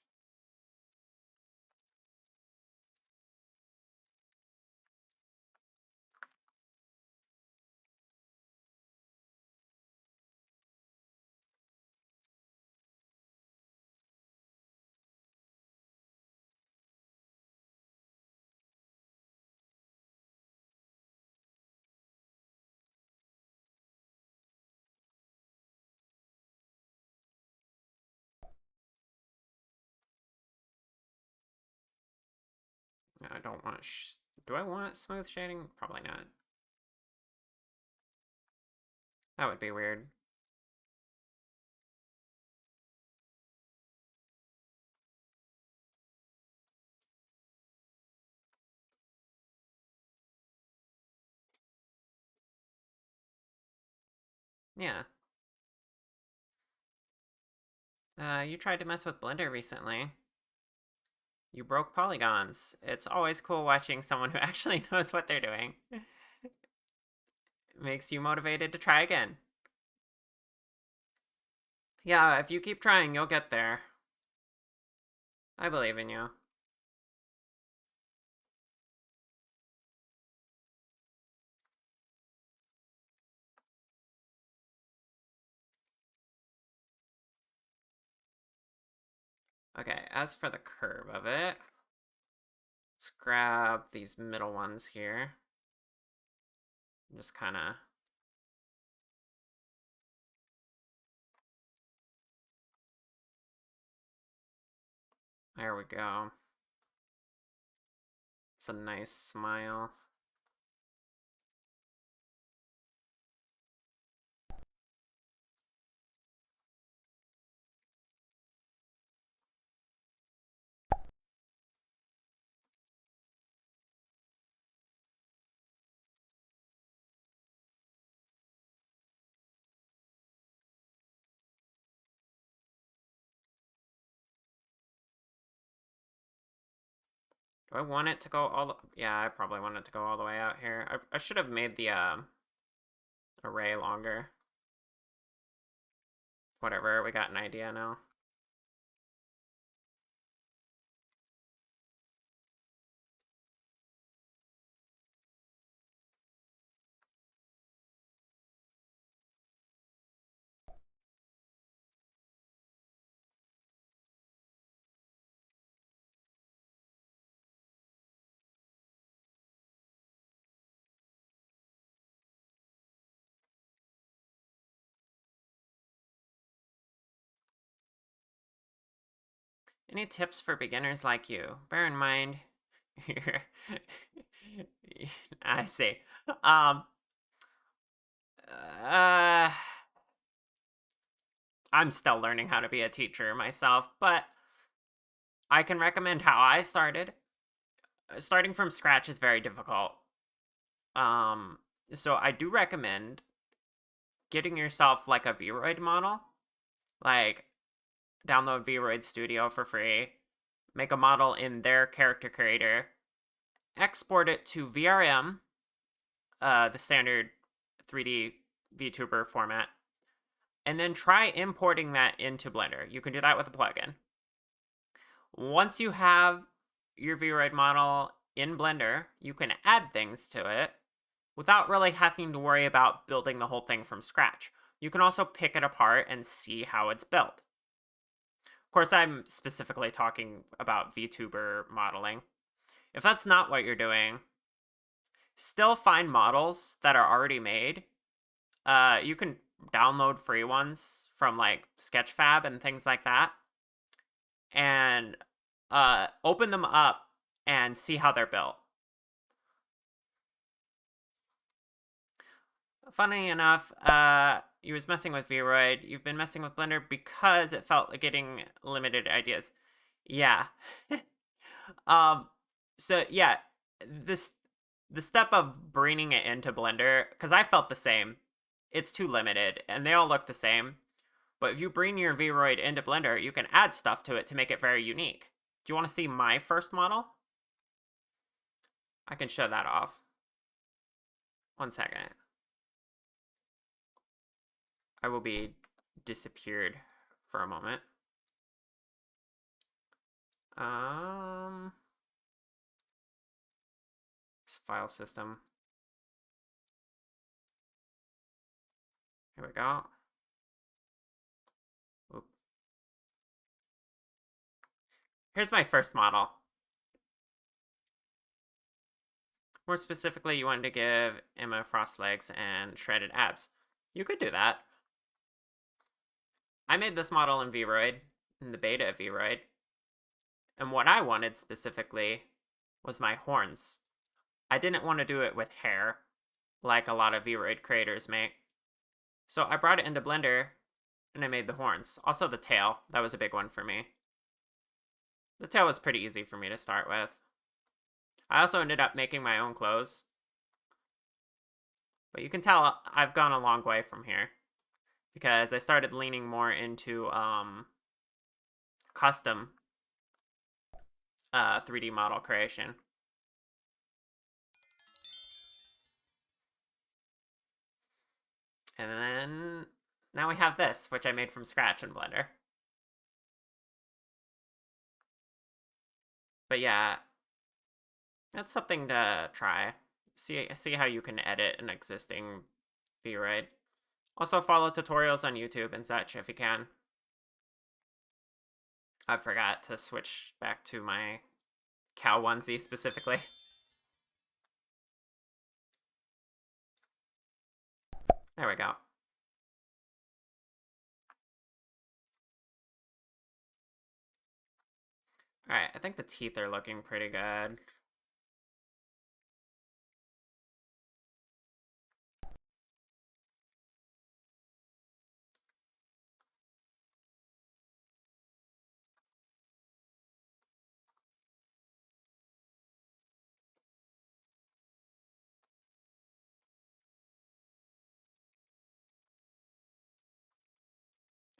I don't want. Do I want smooth shading? Probably not. That would be weird. Yeah. You tried to mess with Blender recently. You broke polygons. It's always cool watching someone who actually knows what they're doing. Makes you motivated to try again. Yeah, if you keep trying, you'll get there. I believe in you. Okay, as for the curve of it, let's grab these middle ones here. Just kind of. There we go. It's a nice smile. Do I want it to go all the... Yeah, I probably want it to go all the way out here. I should have made the array longer. Whatever, we got an idea now. Any tips for beginners like you? Bear in mind, I see. Um, uh, I'm still learning how to be a teacher myself, but I can recommend how I started. Starting from scratch is very difficult. Um, so I do recommend getting yourself like a Vroid model. Like, download Vroid Studio for free, make a model in their character creator, export it to VRM, the standard 3D VTuber format, and then try importing that into Blender. You can do that with a plugin. Once you have your Vroid model in Blender, you can add things to it without really having to worry about building the whole thing from scratch. You can also pick it apart and see how it's built. Of course, I'm specifically talking about VTuber modeling. If that's not what you're doing, still find models that are already made. You can download free ones from like Sketchfab and things like that, and open them up and see how they're built. Funny enough, you was messing with Vroid. You've been messing with Blender because it felt like getting limited ideas. Yeah. um. So yeah, this the step of bringing it into Blender, because I felt the same. It's too limited, and they all look the same. But if you bring your Vroid into Blender, you can add stuff to it to make it very unique. Do you want to see my first model? I can show that off. 1 second. I will be disappeared for a moment. Um, file system. Here we go. Oop. Here's my first model. More specifically, you wanted to give Emma frost legs and shredded abs. You could do that. I made this model in Vroid, in the beta of Vroid. And what I wanted specifically was my horns. I didn't want to do it with hair, like a lot of Vroid creators make. So I brought it into Blender, and I made the horns. Also the tail, that was a big one for me. The tail was pretty easy for me to start with. I also ended up making my own clothes. But you can tell I've gone a long way from here, because I started leaning more into custom 3D model creation. And then now we have this, which I made from scratch in Blender. But yeah, that's something to try. See how you can edit an existing Vroid. Also follow tutorials on YouTube and such if you can. I forgot to switch back to my cow onesie specifically. There we go. Alright, I think the teeth are looking pretty good.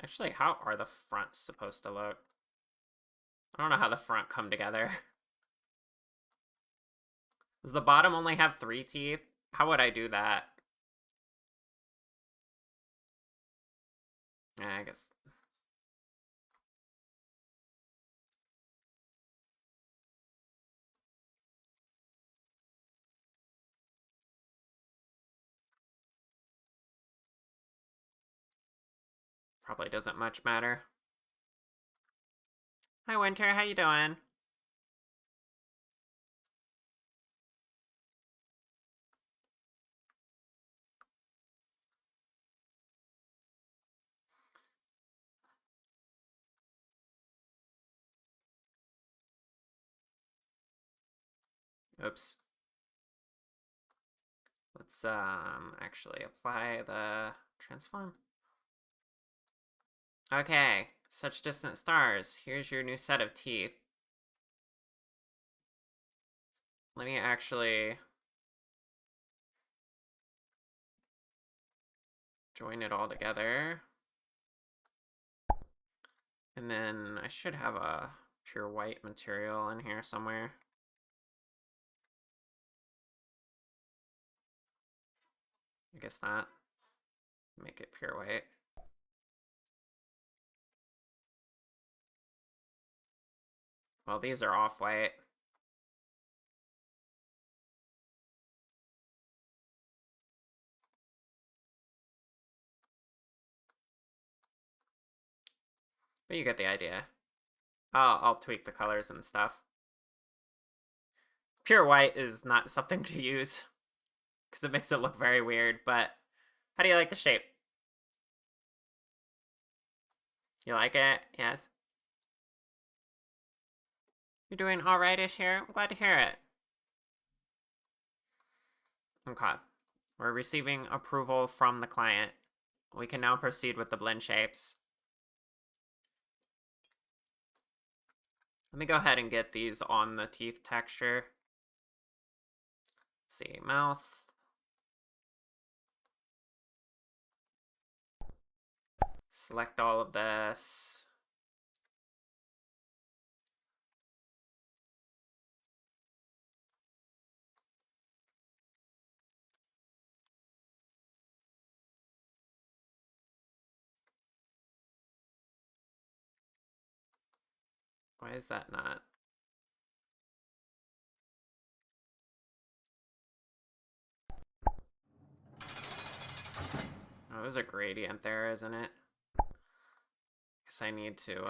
Actually, how are the fronts supposed to look? I don't know how the front come together. Does the bottom only have 3 teeth? How would I do that? I guess. Probably doesn't much matter. Hi, Winter. How you doing? Oops. Let's actually apply the transform. Okay, such distant stars. Here's your new set of teeth. Let me actually join it all together. And then I should have a pure white material in here somewhere. I guess not. Make it pure white. Well, these are off-white. But you get the idea. I'll tweak the colors and stuff. Pure white is not something to use because it makes it look very weird, but how do you like the shape? You like it? Yes. You're doing alright-ish here? I'm glad to hear it. Okay. We're receiving approval from the client. We can now proceed with the blend shapes. Let me go ahead and get these on the teeth texture. Let's see, mouth. Select all of this. Why is that not? Oh, there's a gradient there, isn't it? Guess I need to,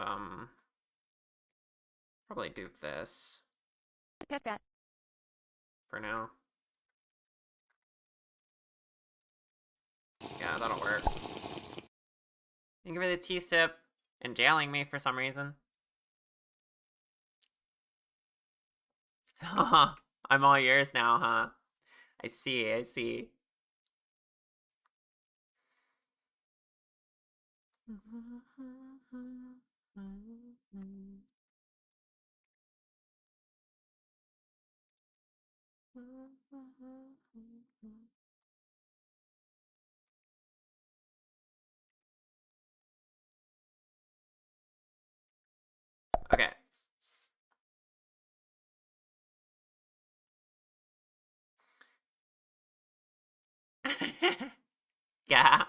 probably do this. For now. Yeah, that'll work. Thank you for the tea sip and jailing me for some reason. I'm all yours now, huh? I see, I see. Okay. Yeah.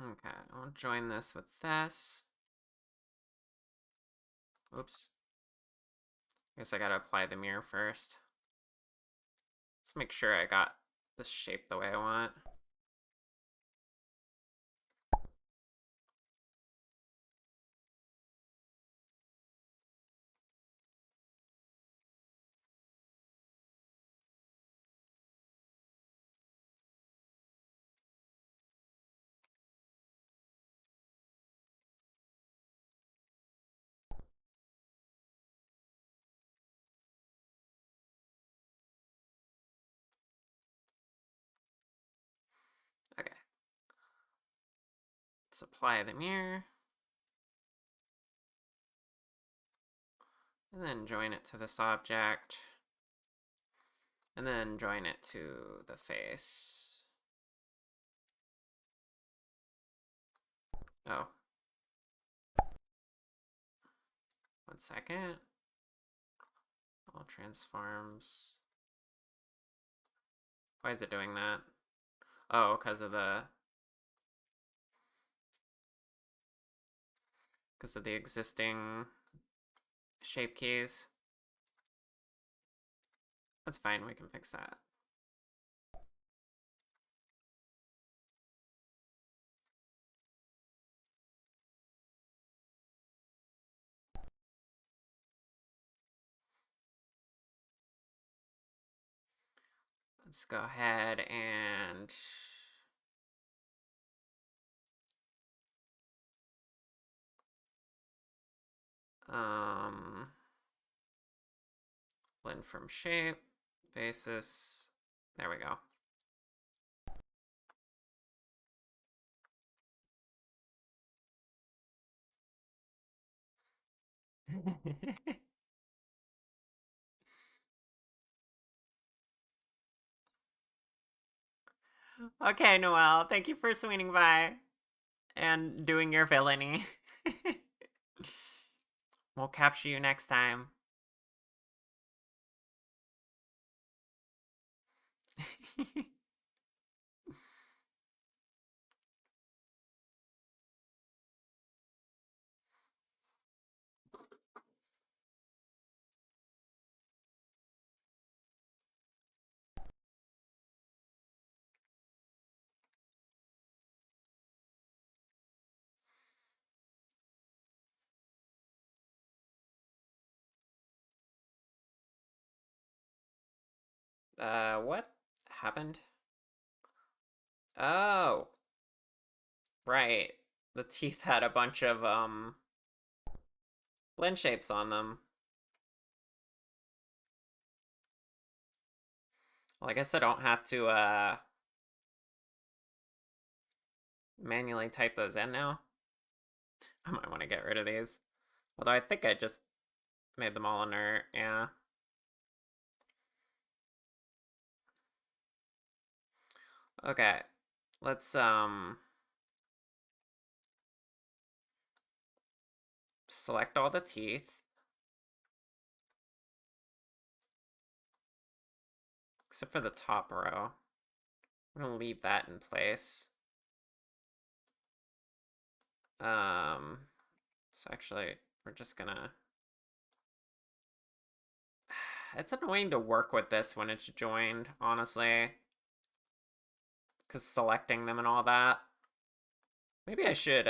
Okay, I'll join this with this. Oops. Guess I gotta apply the mirror first. Let's make sure I got this shape the way I want. Okay. Let's apply the mirror. And then join it to this object. And then join it to the face. Oh. 1 second. All transforms. Why is it doing that? Oh, because of the existing shape keys. That's fine, we can fix that. Let's go ahead and blend from shape, basis. There we go. Okay, Noelle, thank you for swinging by and doing your villainy. We'll capture you next time. What happened? Oh, right. The teeth had a bunch of, blend shapes on them. Well, I guess I don't have to, manually type those in now. I might want to get rid of these. Although I think I just made them all inert, yeah. Okay, let's, select all the teeth. Except for the top row. I'm gonna leave that in place. So actually, we're just gonna... It's annoying to work with this when it's joined, honestly. Because selecting them and all that. Maybe I should,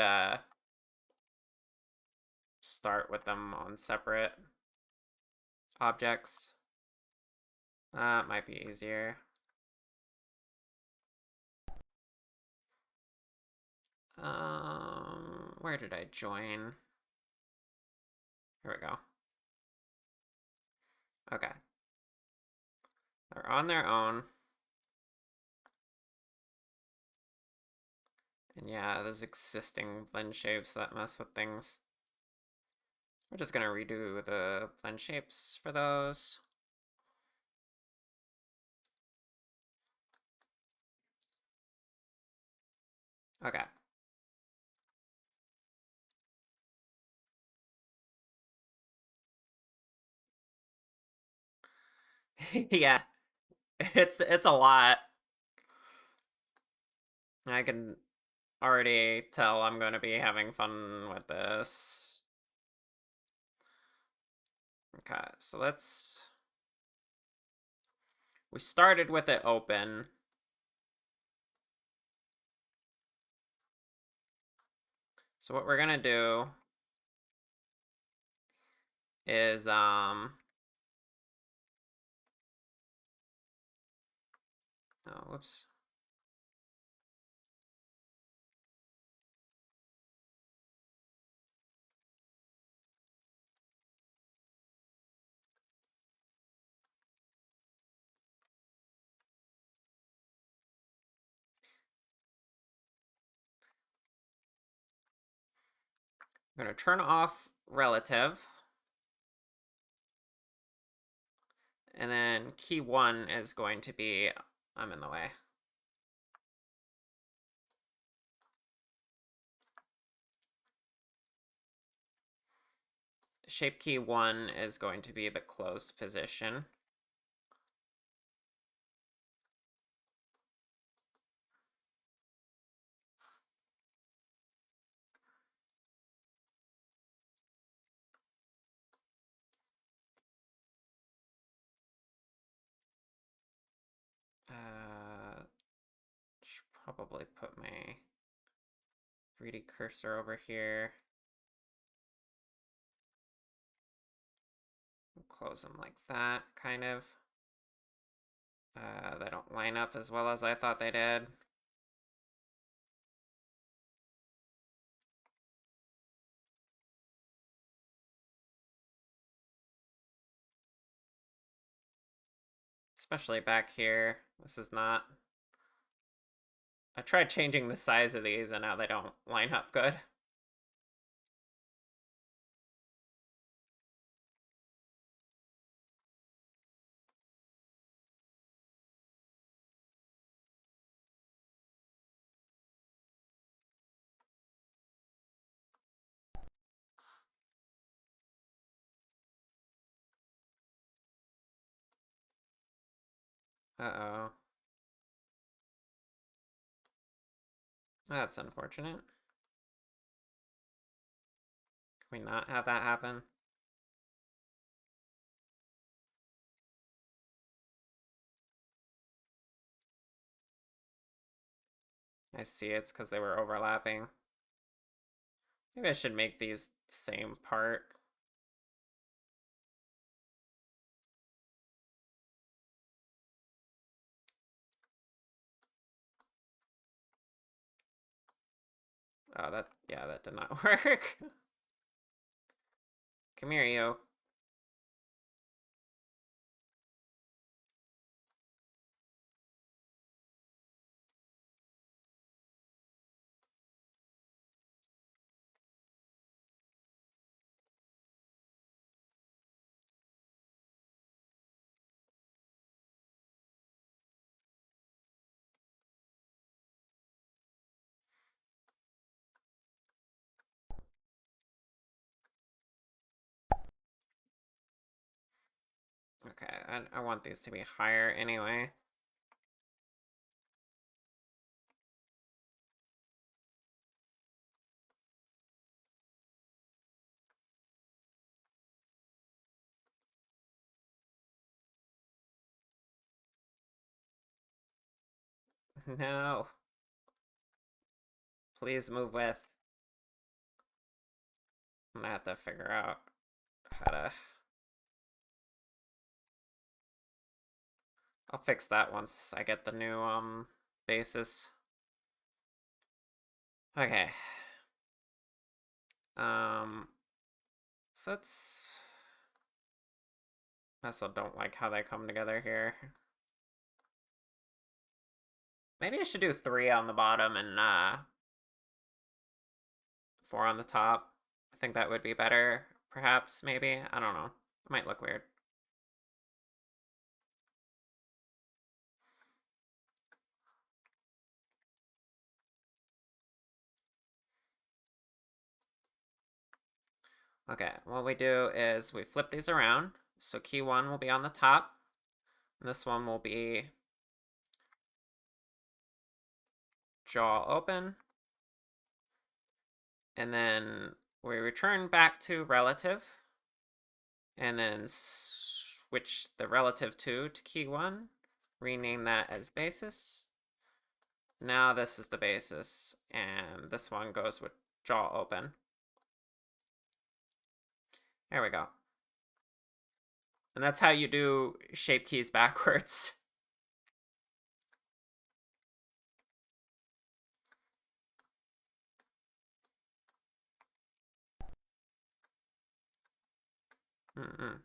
start with them on separate objects. It might be easier. Where did I join? Here we go. Okay. They're on their own. And yeah, there's existing blend shapes that mess with things. We're just gonna redo the blend shapes for those. Okay. Yeah, it's a lot. I can already tell I'm going to be having fun with this. Okay, so we started with it open. So what we're gonna do is oh, whoops. I'm gonna turn off relative. And then key 1 is going to be, I'm in the way. Shape key 1 is going to be the closed position. Should probably put my 3D cursor over here. Close them like that, kind of. They don't line up as well as I thought they did. Especially back here. This is not... I tried changing the size of these and now they don't line up good. Uh-oh. That's unfortunate. Can we not have that happen? I see it's because they were overlapping. Maybe I should make these the same part. Oh, that did not work. Come here, you. Okay, I want these to be higher anyway. No. Please move with. I'm gonna have to figure out how to... I'll fix that once I get the new, basis. Okay. So that's... I also don't like how they come together here. Maybe I should do 3 on the bottom and, 4 on the top. I think that would be better, perhaps, maybe. I don't know. It might look weird. Okay, what we do is we flip these around. So key 1 will be on the top. And this one will be jaw open. And then we return back to relative. And then switch the relative to key 1. Rename that as basis. Now this is the basis. And this one goes with jaw open. There we go. And that's how you do shape keys backwards. Mm-mm.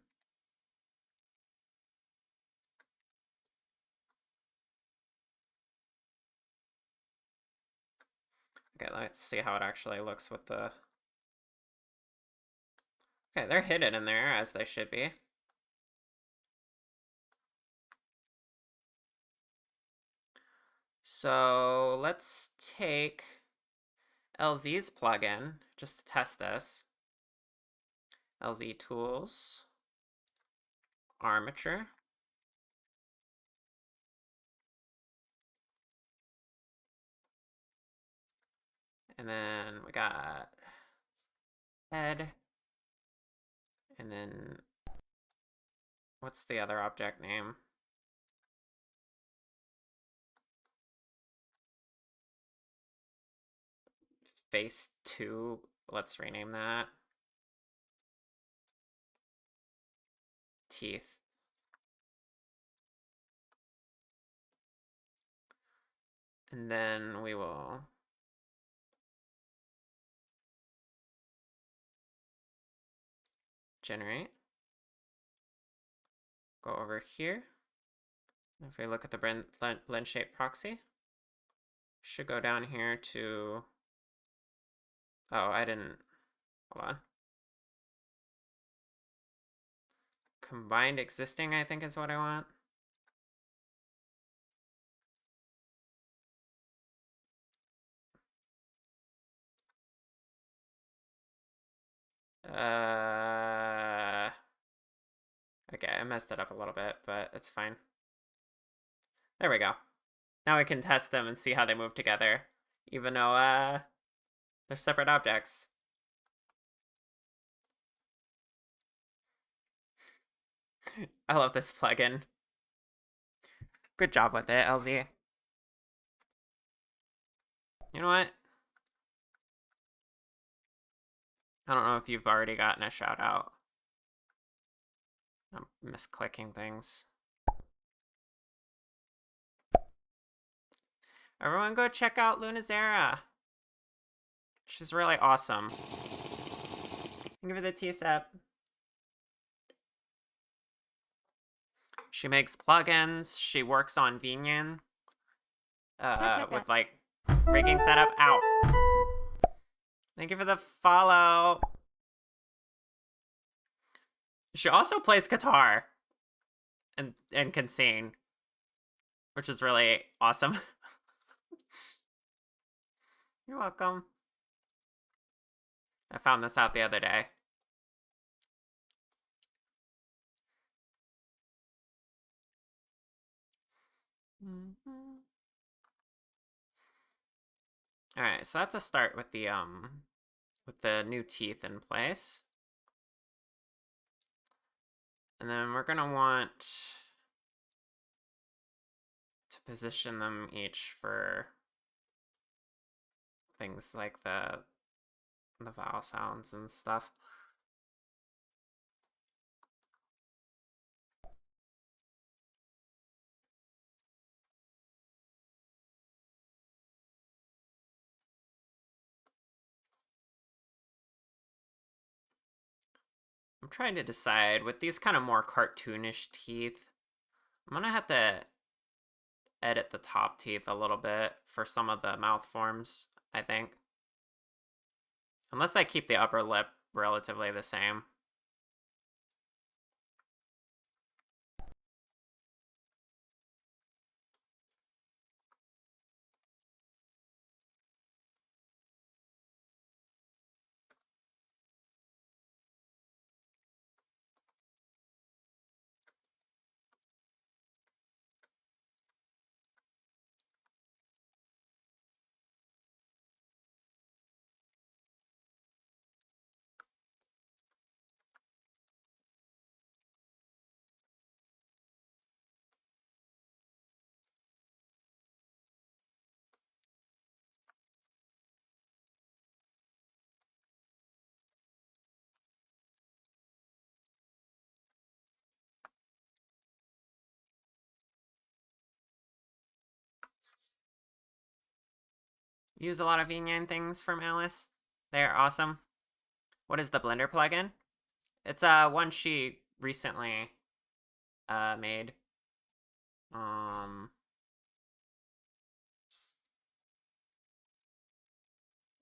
Okay, let's see how it actually looks with the... Okay, they're hidden in there, as they should be. So let's take LZ's plugin just to test this. LZ Tools, Armature. And then we got head. And then what's the other object name? Face 2. Let's rename that. Teeth. And then we will generate. Go over here. If we look at the blend shape proxy, should go down here to, oh, I didn't, hold on. Combined existing, I think is what I want. Okay, I messed it up a little bit, but it's fine. There we go. Now we can test them and see how they move together, even though they're separate objects. I love this plugin. Good job with it, LZ. You know what? I don't know if you've already gotten a shout out. I'm misclicking things. Everyone go check out Lunazera. She's really awesome. Give her the T-Sep. She makes plugins. She works on Vinian. With like rigging setup. Ow. Thank you for the follow. She also plays guitar and can sing, which is really awesome. You're welcome. I found this out the other day. All right, so that's a start with the new teeth in place. And then we're gonna want to position them each for things like the vowel sounds and stuff. I'm trying to decide with these kind of more cartoonish teeth. I'm gonna have to edit the top teeth a little bit for some of the mouth forms, I think. Unless I keep the upper lip relatively the same. Use a lot of Vinian things from Alice. They're awesome. What is the Blender plugin? It's one she recently made.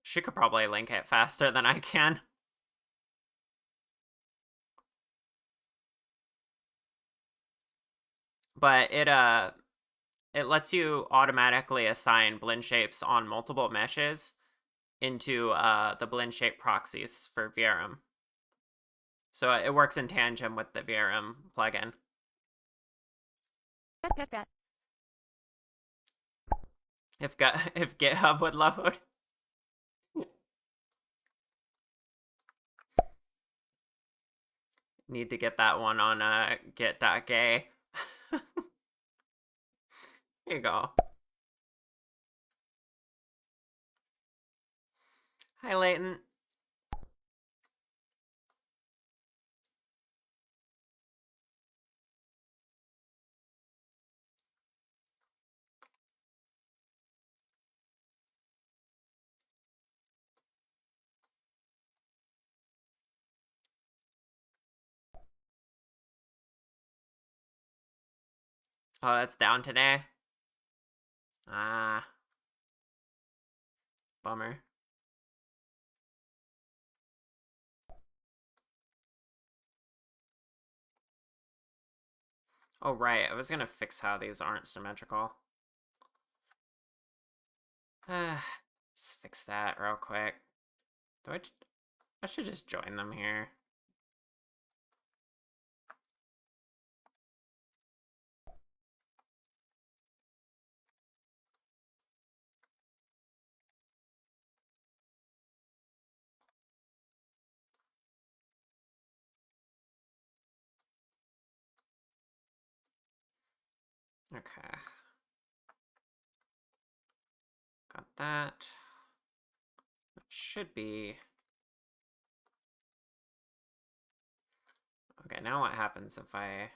She could probably link it faster than I can. But it lets you automatically assign blend shapes on multiple meshes into the blend shape proxies for VRM. So it works in tandem with the VRM plugin. If GitHub would load. Need to get that one on git.gay. Here you go. Hi, Leighton. Oh, that's down today? Ah, bummer. Oh, right. I was gonna fix how these aren't symmetrical. Let's fix that real quick. Do I should just join them here. Okay. Got that. It should be... Okay, now what happens if I...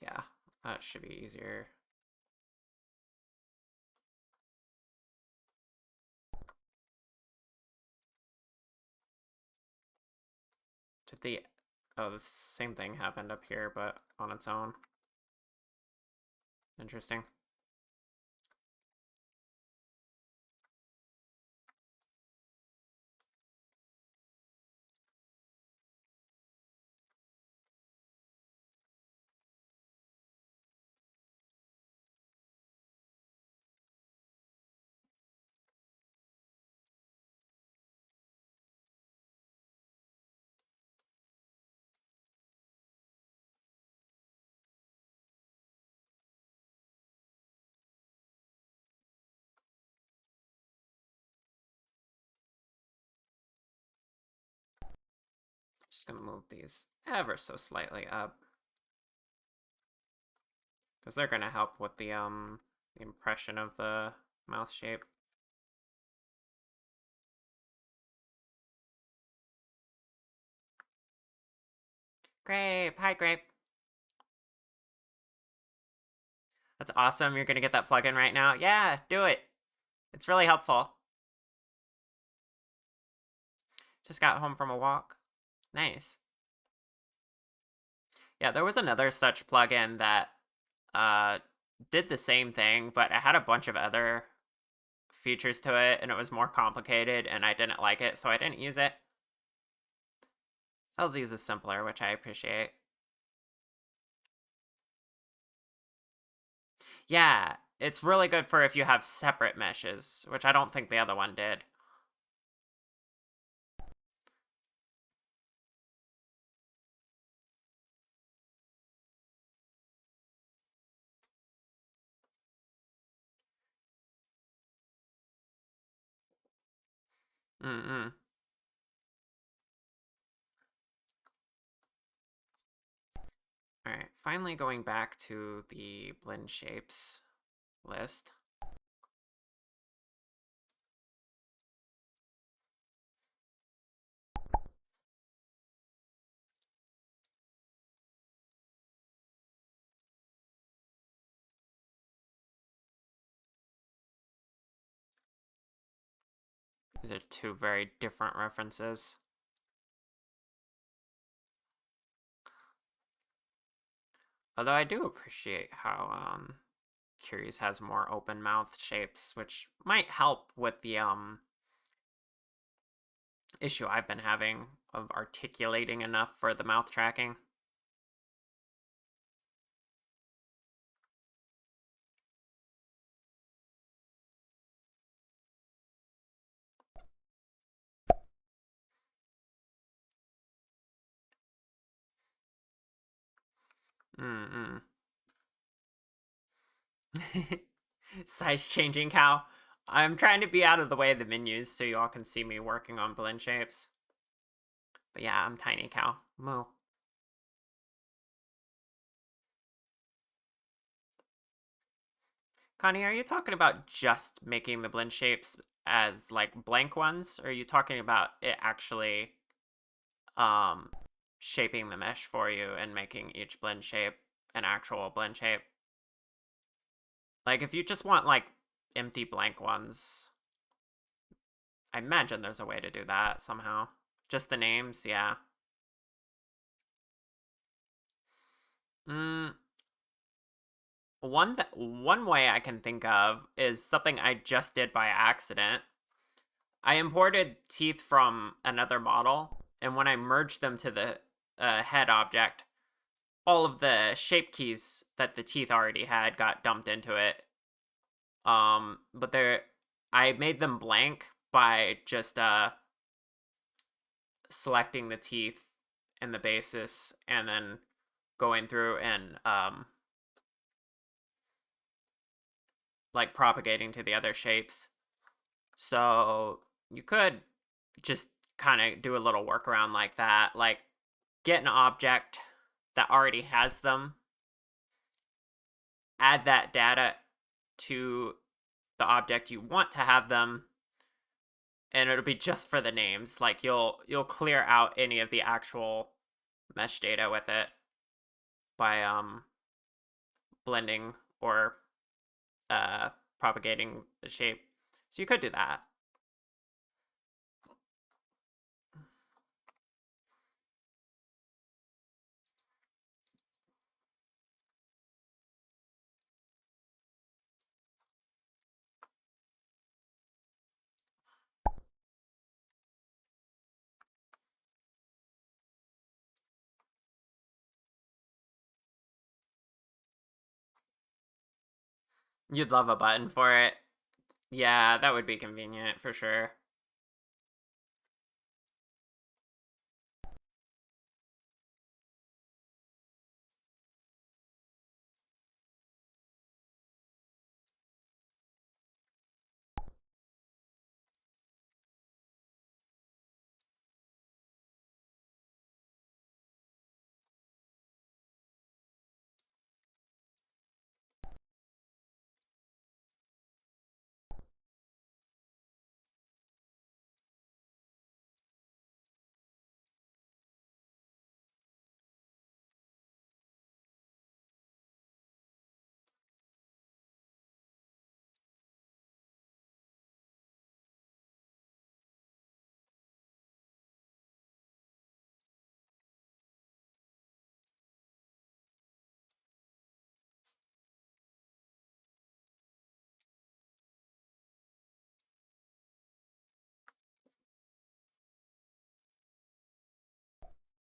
Yeah, that should be easier. Did the... Oh, the same thing happened up here, but on its own. Interesting. Just gonna move these ever so slightly up. Because they're gonna help with the impression of the mouth shape. Grape! Hi, Grape! That's awesome. You're gonna get that plugin right now? Yeah, do it. It's really helpful. Just got home from a walk. Nice. Yeah, there was another such plugin that did the same thing, but it had a bunch of other features to it, and it was more complicated, and I didn't like it, so I didn't use it. LZ's is simpler, which I appreciate. Yeah, it's really good for if you have separate meshes, which I don't think the other one did. Mm-mm. Alright, finally going back to the blend shapes list. These are two very different references. Although I do appreciate how Curious has more open mouth shapes, which might help with the issue I've been having of articulating enough for the mouth tracking. Mm-mm. Size changing cow. I'm trying to be out of the way of the menus so you all can see me working on blend shapes. But yeah, I'm tiny cow. Moo. Connie, are you talking about just making the blend shapes as like blank ones, or are you talking about it actually um shaping the mesh for you and making each blend shape an actual blend shape? Like if you just want like empty blank ones, I imagine there's a way to do that somehow. Just the names, yeah. Mm, one way I can think of is something I just did by accident. I imported teeth from another model, and when I merged them to the head object, all of the shape keys that the teeth already had got dumped into it. But I made them blank by just selecting the teeth and the basis, and then going through and like propagating to the other shapes. So you could just kind of do a little workaround like that, like get an object that already has them, add that data to the object you want to have them, and it'll be just for the names. Like you'll clear out any of the actual mesh data with it by blending or uh propagating the shape. So you could do that. You'd love a button for it. Yeah, that would be convenient for sure.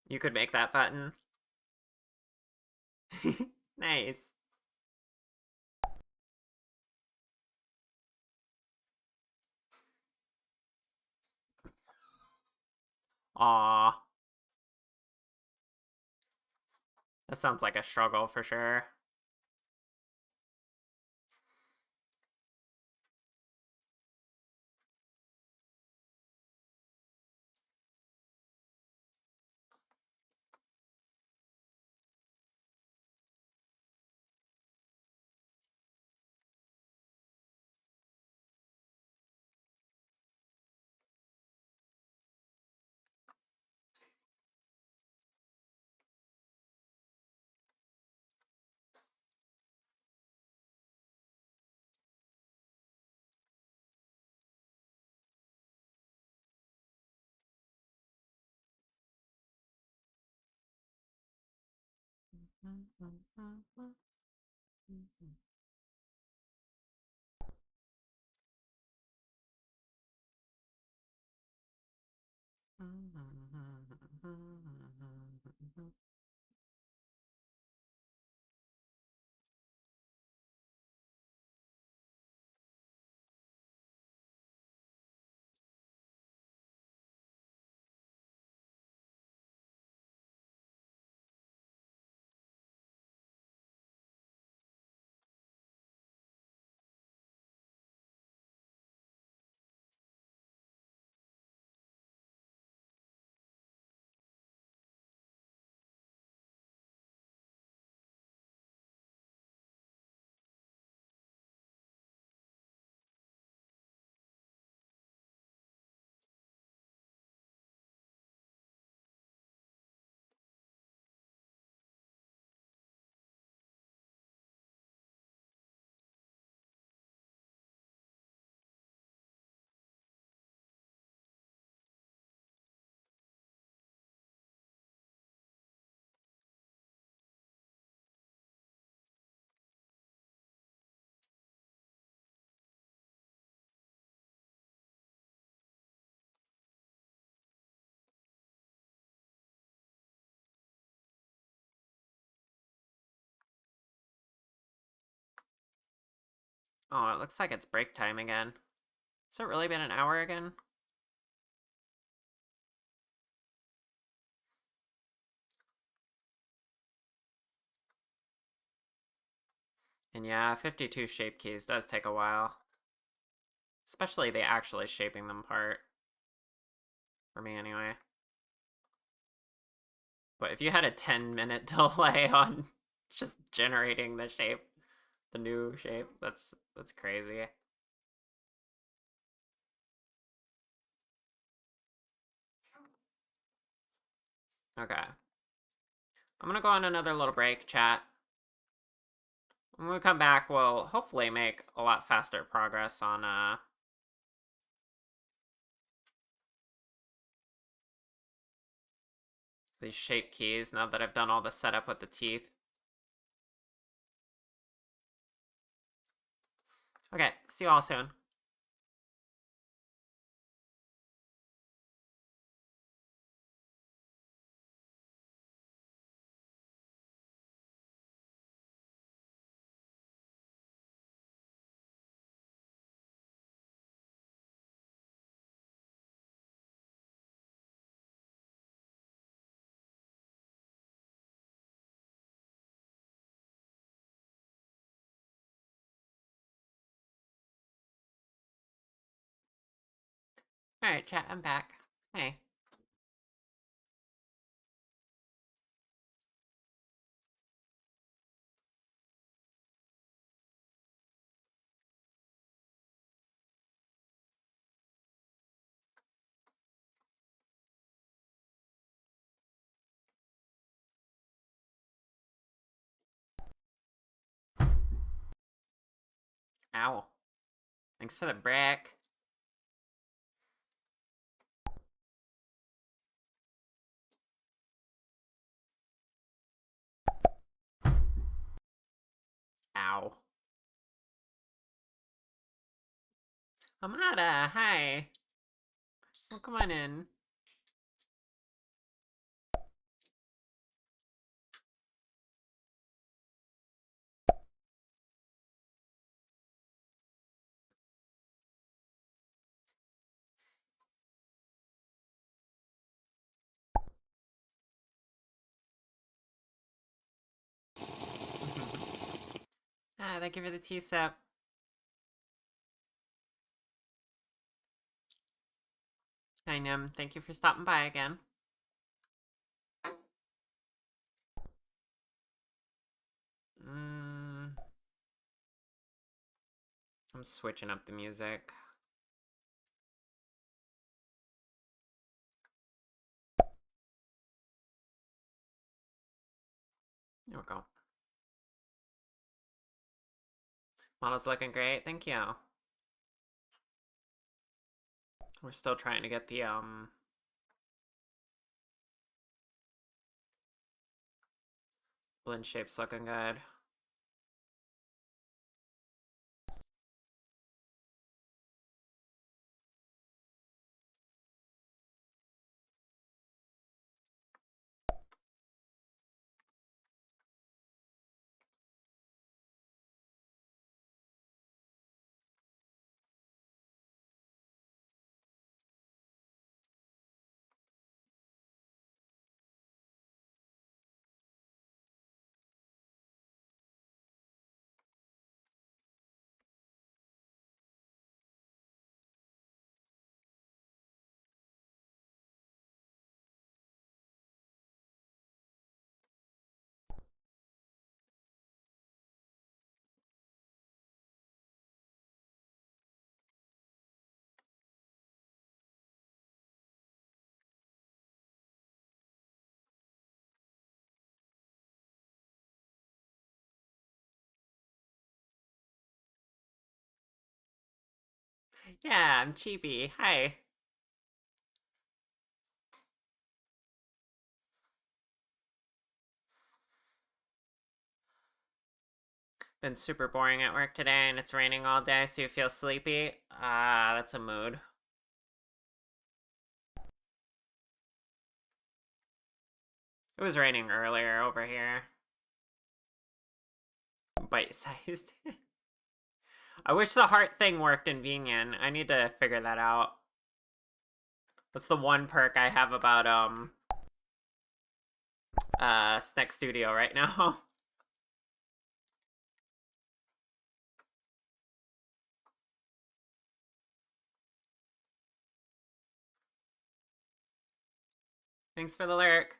You could make that button. Nice. Aw, that sounds like a struggle for sure. Oh, it looks like it's break time again. Has it really been an hour again? And yeah, 52 shape keys does take a while. Especially the actually shaping them part. For me, anyway. But if you had a 10-minute delay on just generating the shape, the new shape, that's crazy. Okay. I'm gonna go on another little break, chat. When we come back, we'll hopefully make a lot faster progress on these shape keys now that I've done all the setup with the teeth. Okay, see you all soon. Alright, chat, I'm back. Hey. Ow. Thanks for the brick. Ow. Amada, hi. Well, come on in. Thank you for the tea sip. Hi, Nim. Thank you for stopping by again. I'm switching up the music. There we go. Model's looking great. Thank you. We're still trying to get the blend shapes looking good. Yeah, I'm Chibi. Hi. Been super boring at work today and it's raining all day, so you feel sleepy? That's a mood. It was raining earlier over here. Bite-sized. I wish the heart thing worked in Vinian. I need to figure that out. That's the one perk I have about Snack Studio right now. Thanks for the lyric.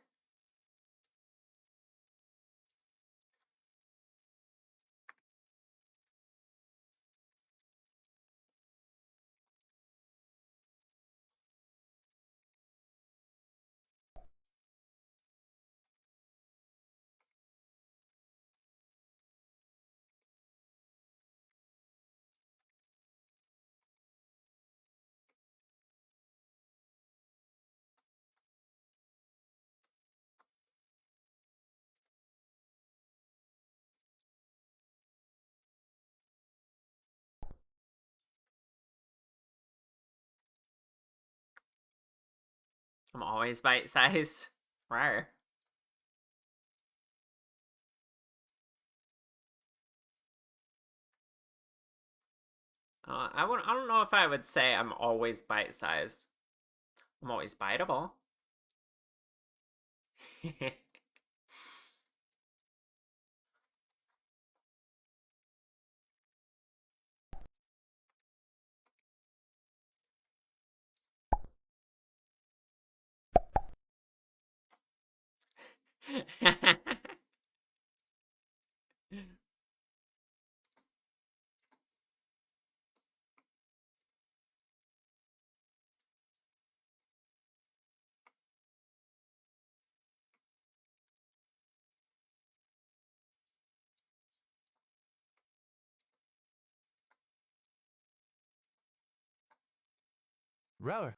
I'm always bite-sized. Rare. I don't know if I would say I'm always bite-sized. I'm always biteable. Rower.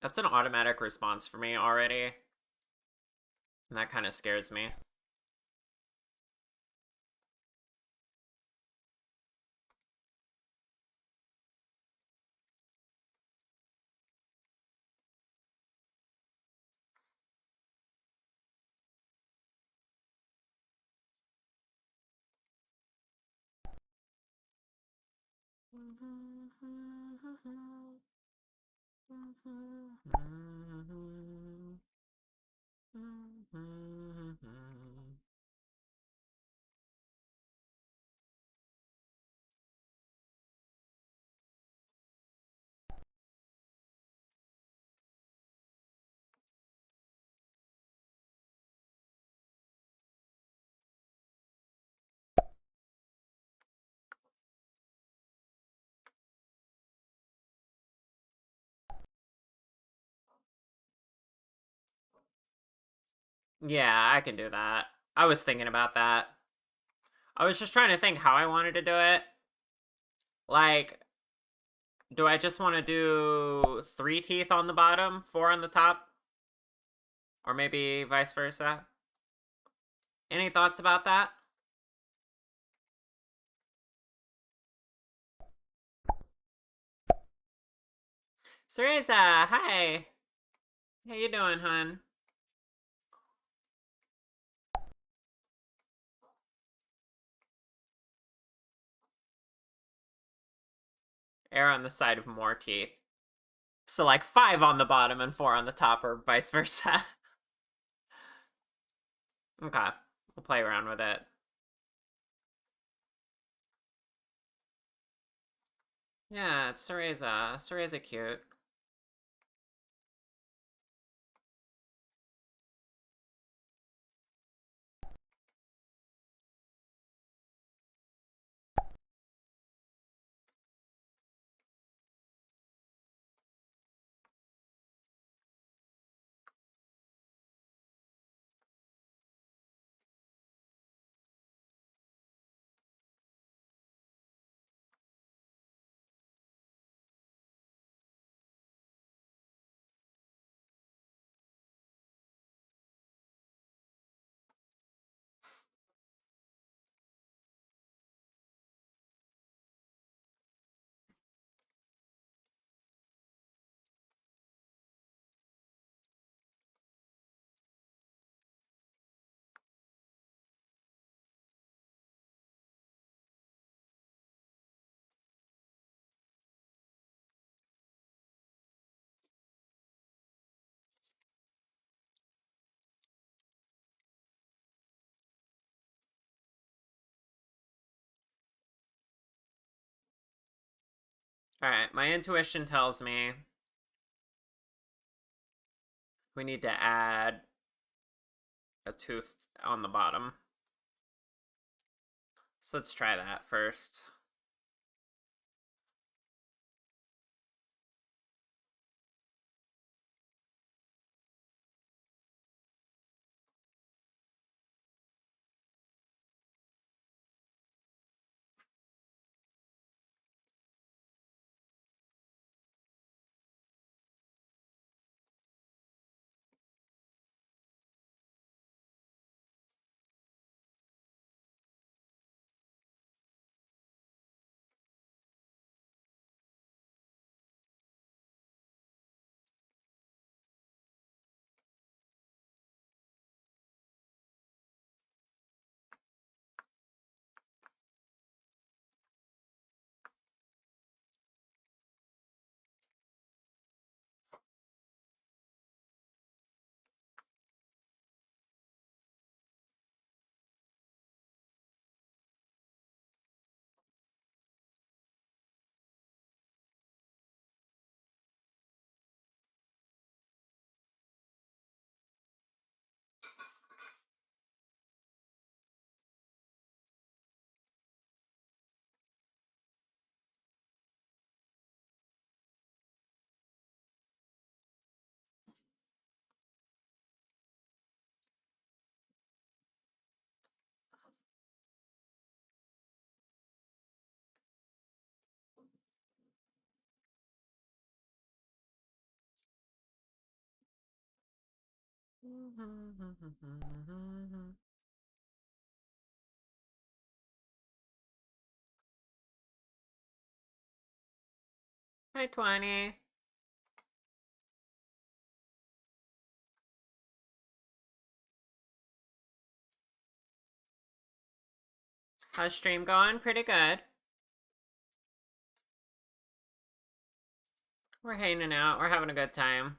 That's an automatic response for me already. And that kind of scares me. Yeah, I can do that. I was thinking about that. I was just trying to think how I wanted to do it. Like, do I just want to do 3 teeth on the bottom, 4 on the top? Or maybe vice versa? Any thoughts about that? Cereza, hi! How you doing, hun? Err on the side of more teeth. So like 5 on the bottom and 4 on the top, or vice versa. Okay, we'll play around with it. Yeah, it's Cereza. Cereza cute. Alright, my intuition tells me we need to add a tooth on the bottom. So let's try that first. Hi, 20. How's stream going? Pretty good. We're hanging out. We're having a good time.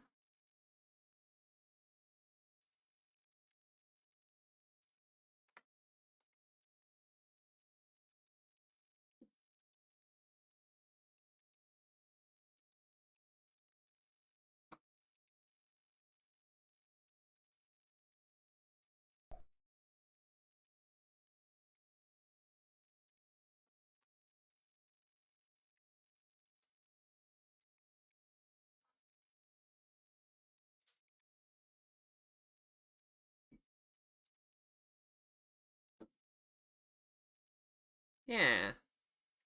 Yeah.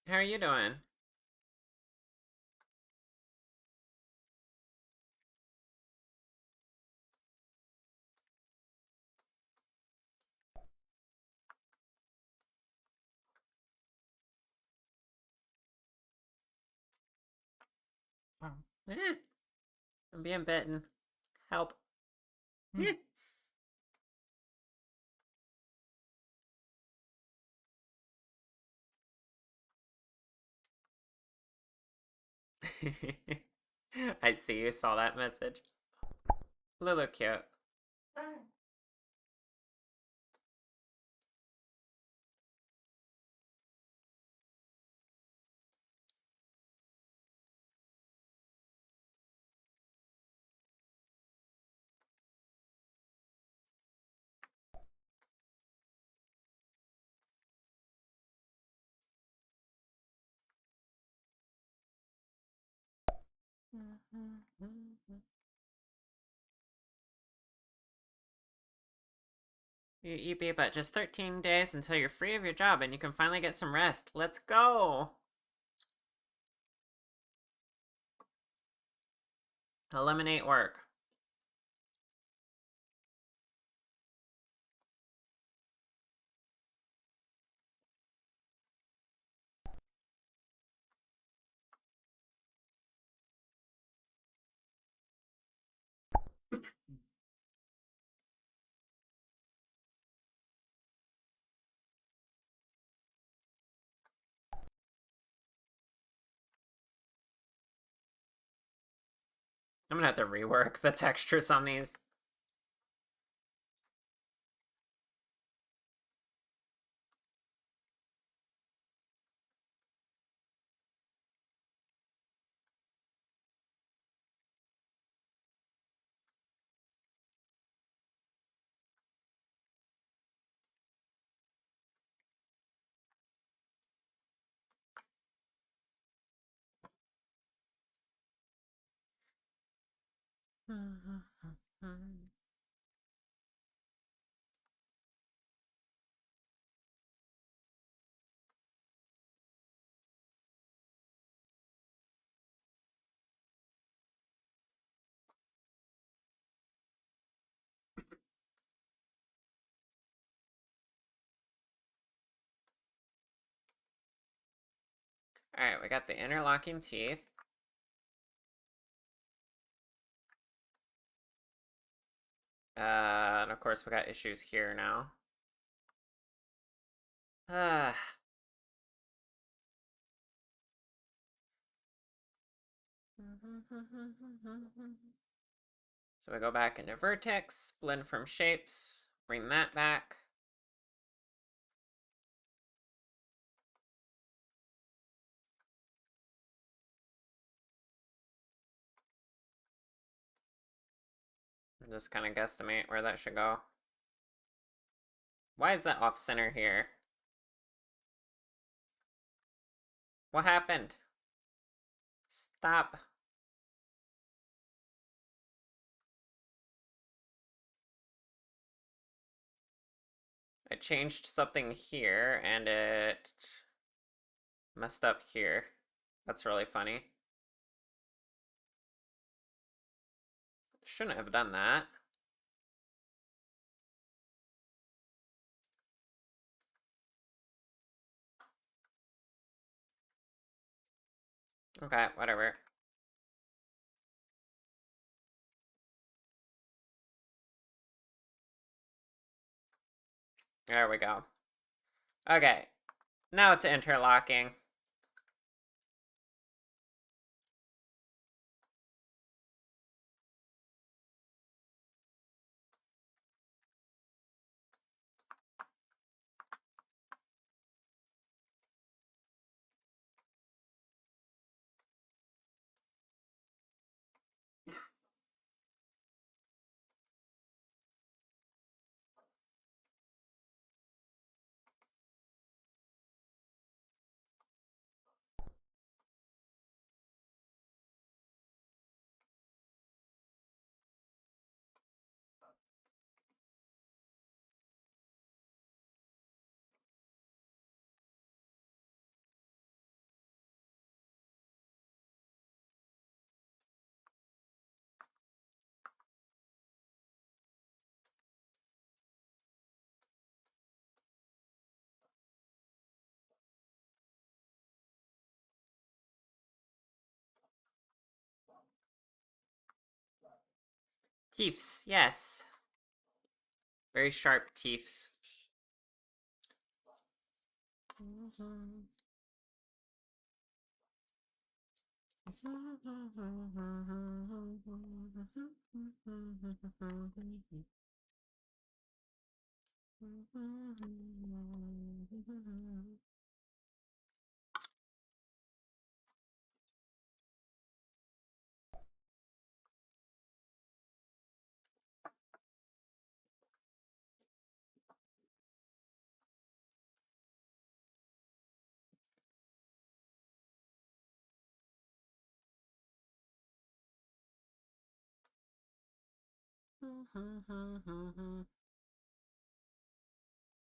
How are you doing? Oh. I'm being bitten. Help. I see you saw that message. Lulu cute. You be but just 13 days until you're free of your job and you can finally get some rest. Let's go! Eliminate work. I'm gonna have to rework the textures on these. Alright, we got the interlocking teeth. And of course we got issues here now. So we go back into vertex, blend from shapes, bring that back. And just kind of guesstimate where that should go. Why is that off center here? What happened? Stop. I changed something here and it messed up here. That's really funny. Shouldn't have done that. Okay, whatever. There we go. Okay, now it's interlocking. Teeths, yes. Very sharp teeths.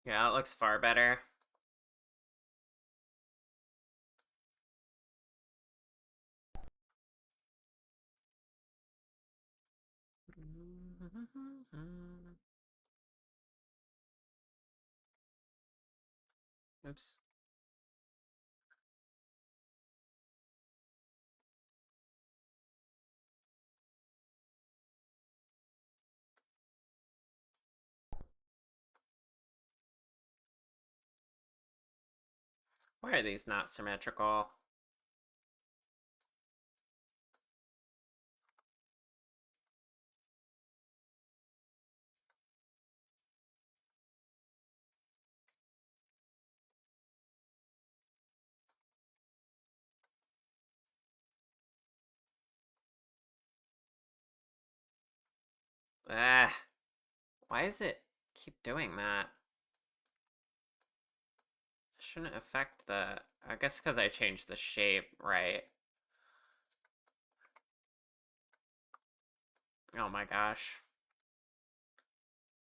Yeah, it looks far better. Oops. Why are these not symmetrical? Ah, why does it keep doing that? Shouldn't affect the... I guess because I changed the shape, right? Oh my gosh.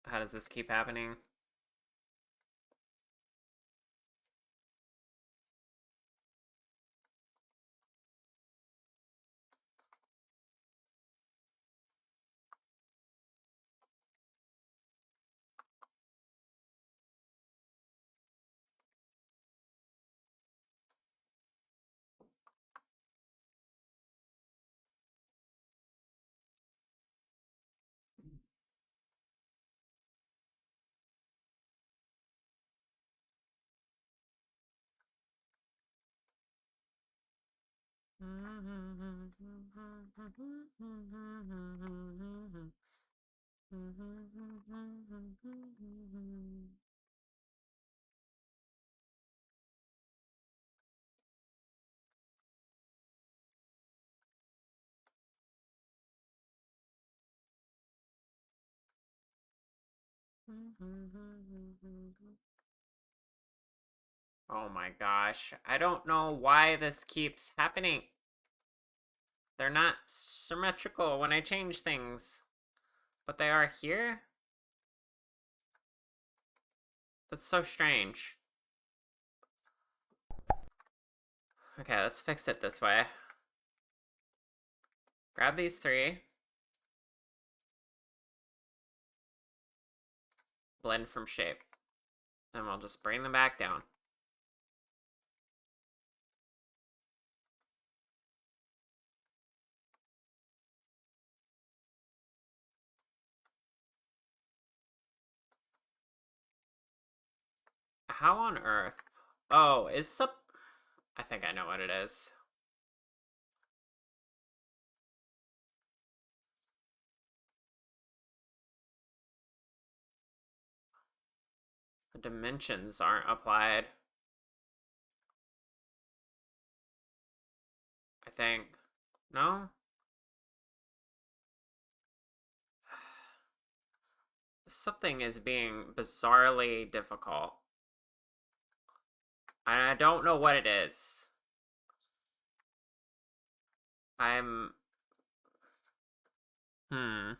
How does this keep happening? Oh my gosh. I don't know why this keeps happening. They're not symmetrical when I change things. But they are here? That's so strange. Okay, let's fix it this way. Grab these three. Blend from shape. And we'll just bring them back down. How on earth? Oh, I think I know what it is. The dimensions aren't applied. I think. No? Something is being bizarrely difficult. And I don't know what it is. I'm... Hmm.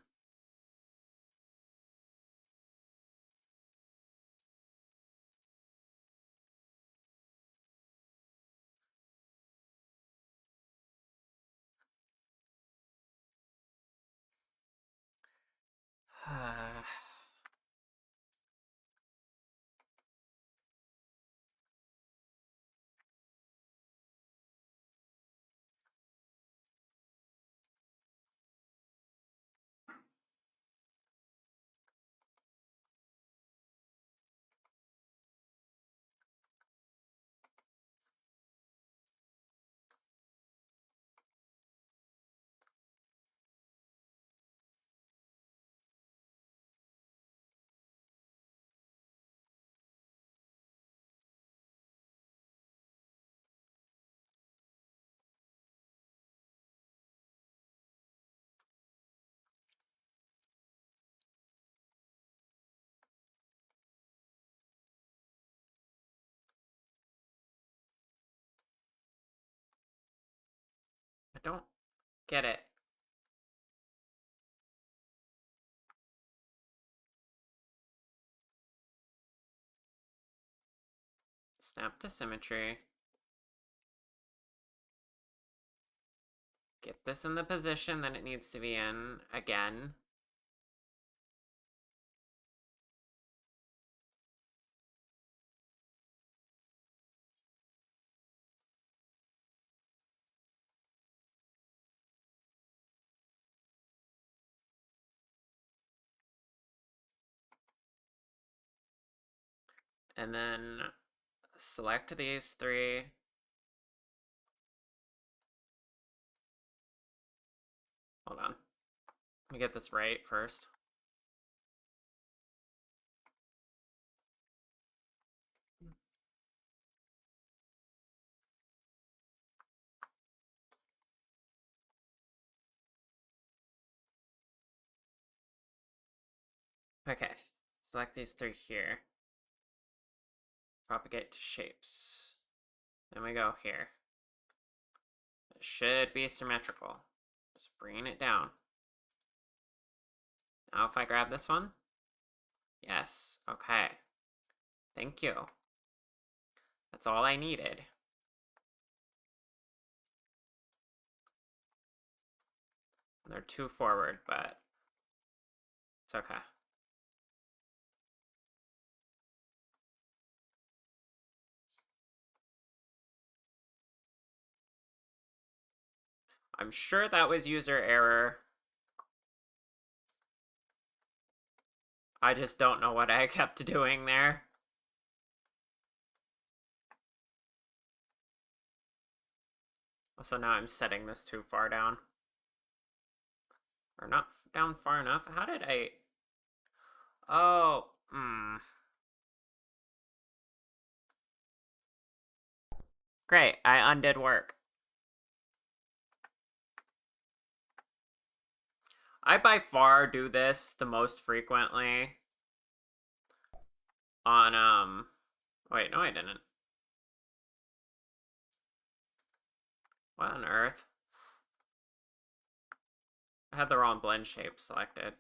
I don't get it. Snap to symmetry. Get this in the position that it needs to be in again. And then select these three. Hold on. Let me get this right first. Okay. Select these three here. Propagate to shapes. Then we go here. It should be symmetrical. Just bringing it down. Now if I grab this one? Yes, okay. Thank you. That's all I needed. They're too forward, but it's okay. I'm sure that was user error. I just don't know what I kept doing there. Also, now I'm setting this too far down. Or not down far enough. How did I... Oh, Great, I undid work. I by far do this the most frequently on, wait, no I didn't. What on earth? I had the wrong blend shape selected.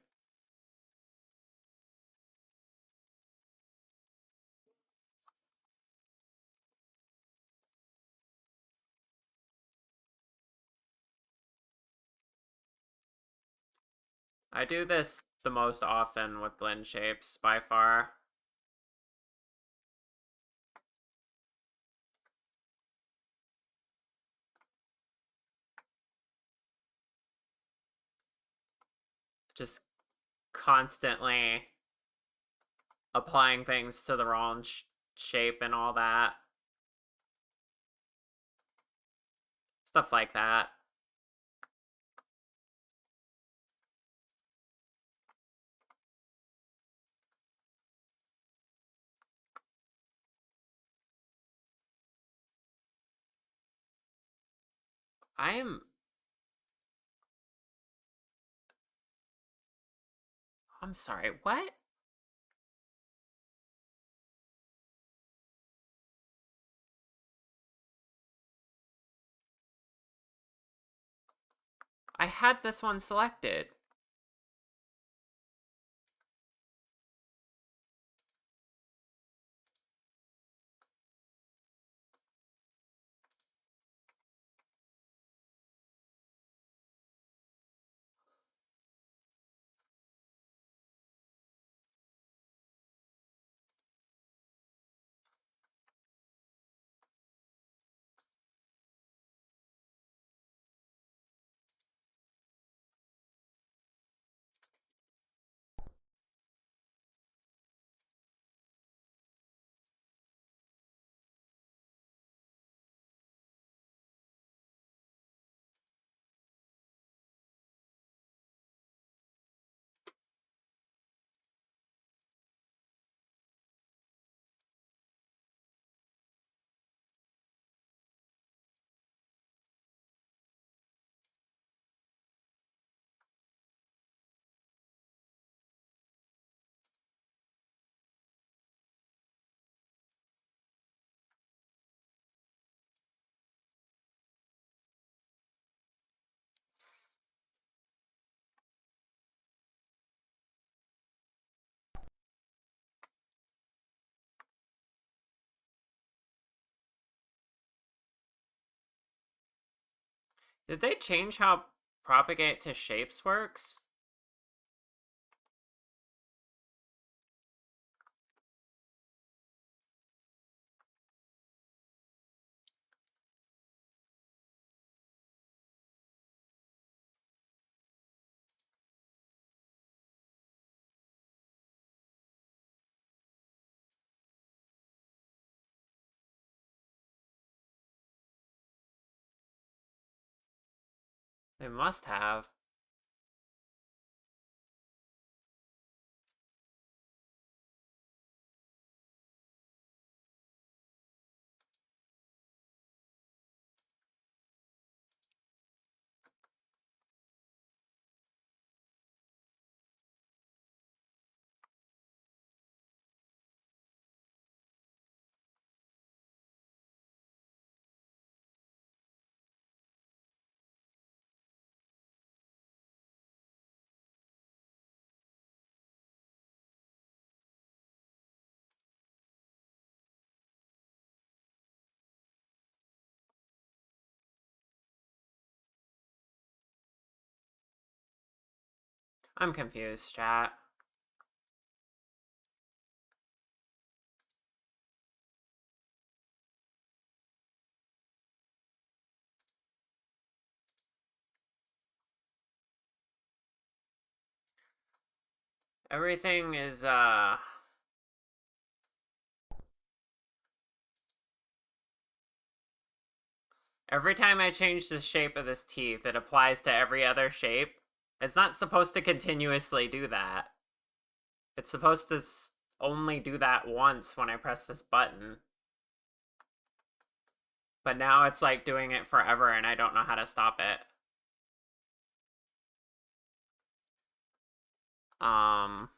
I do this the most often with blend shapes by far. Just constantly applying things to the wrong shape and all that. Stuff like that. I'm sorry, what? I had this one selected. Did they change how propagate to shapes works? They must have. I'm confused, chat. Everything is, every time I change the shape of this teeth, it applies to every other shape. It's not supposed to continuously do that. It's supposed to only do that once when I press this button. But now it's like doing it forever and I don't know how to stop it. Um...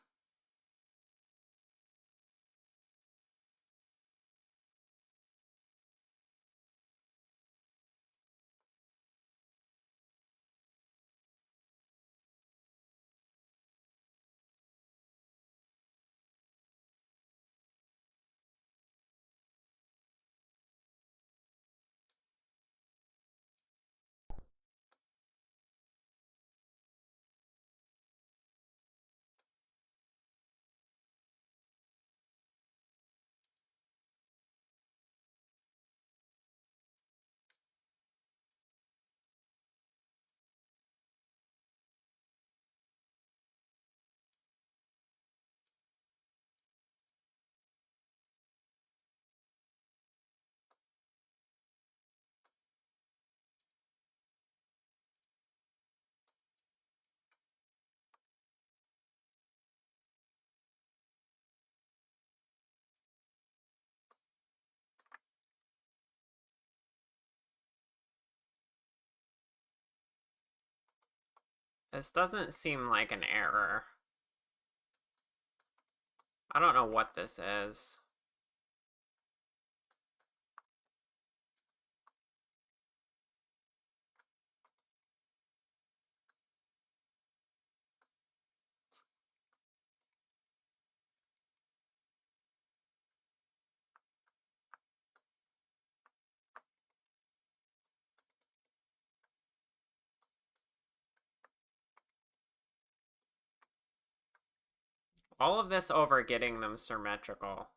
This doesn't seem like an error. I don't know what this is. All of this over getting them symmetrical.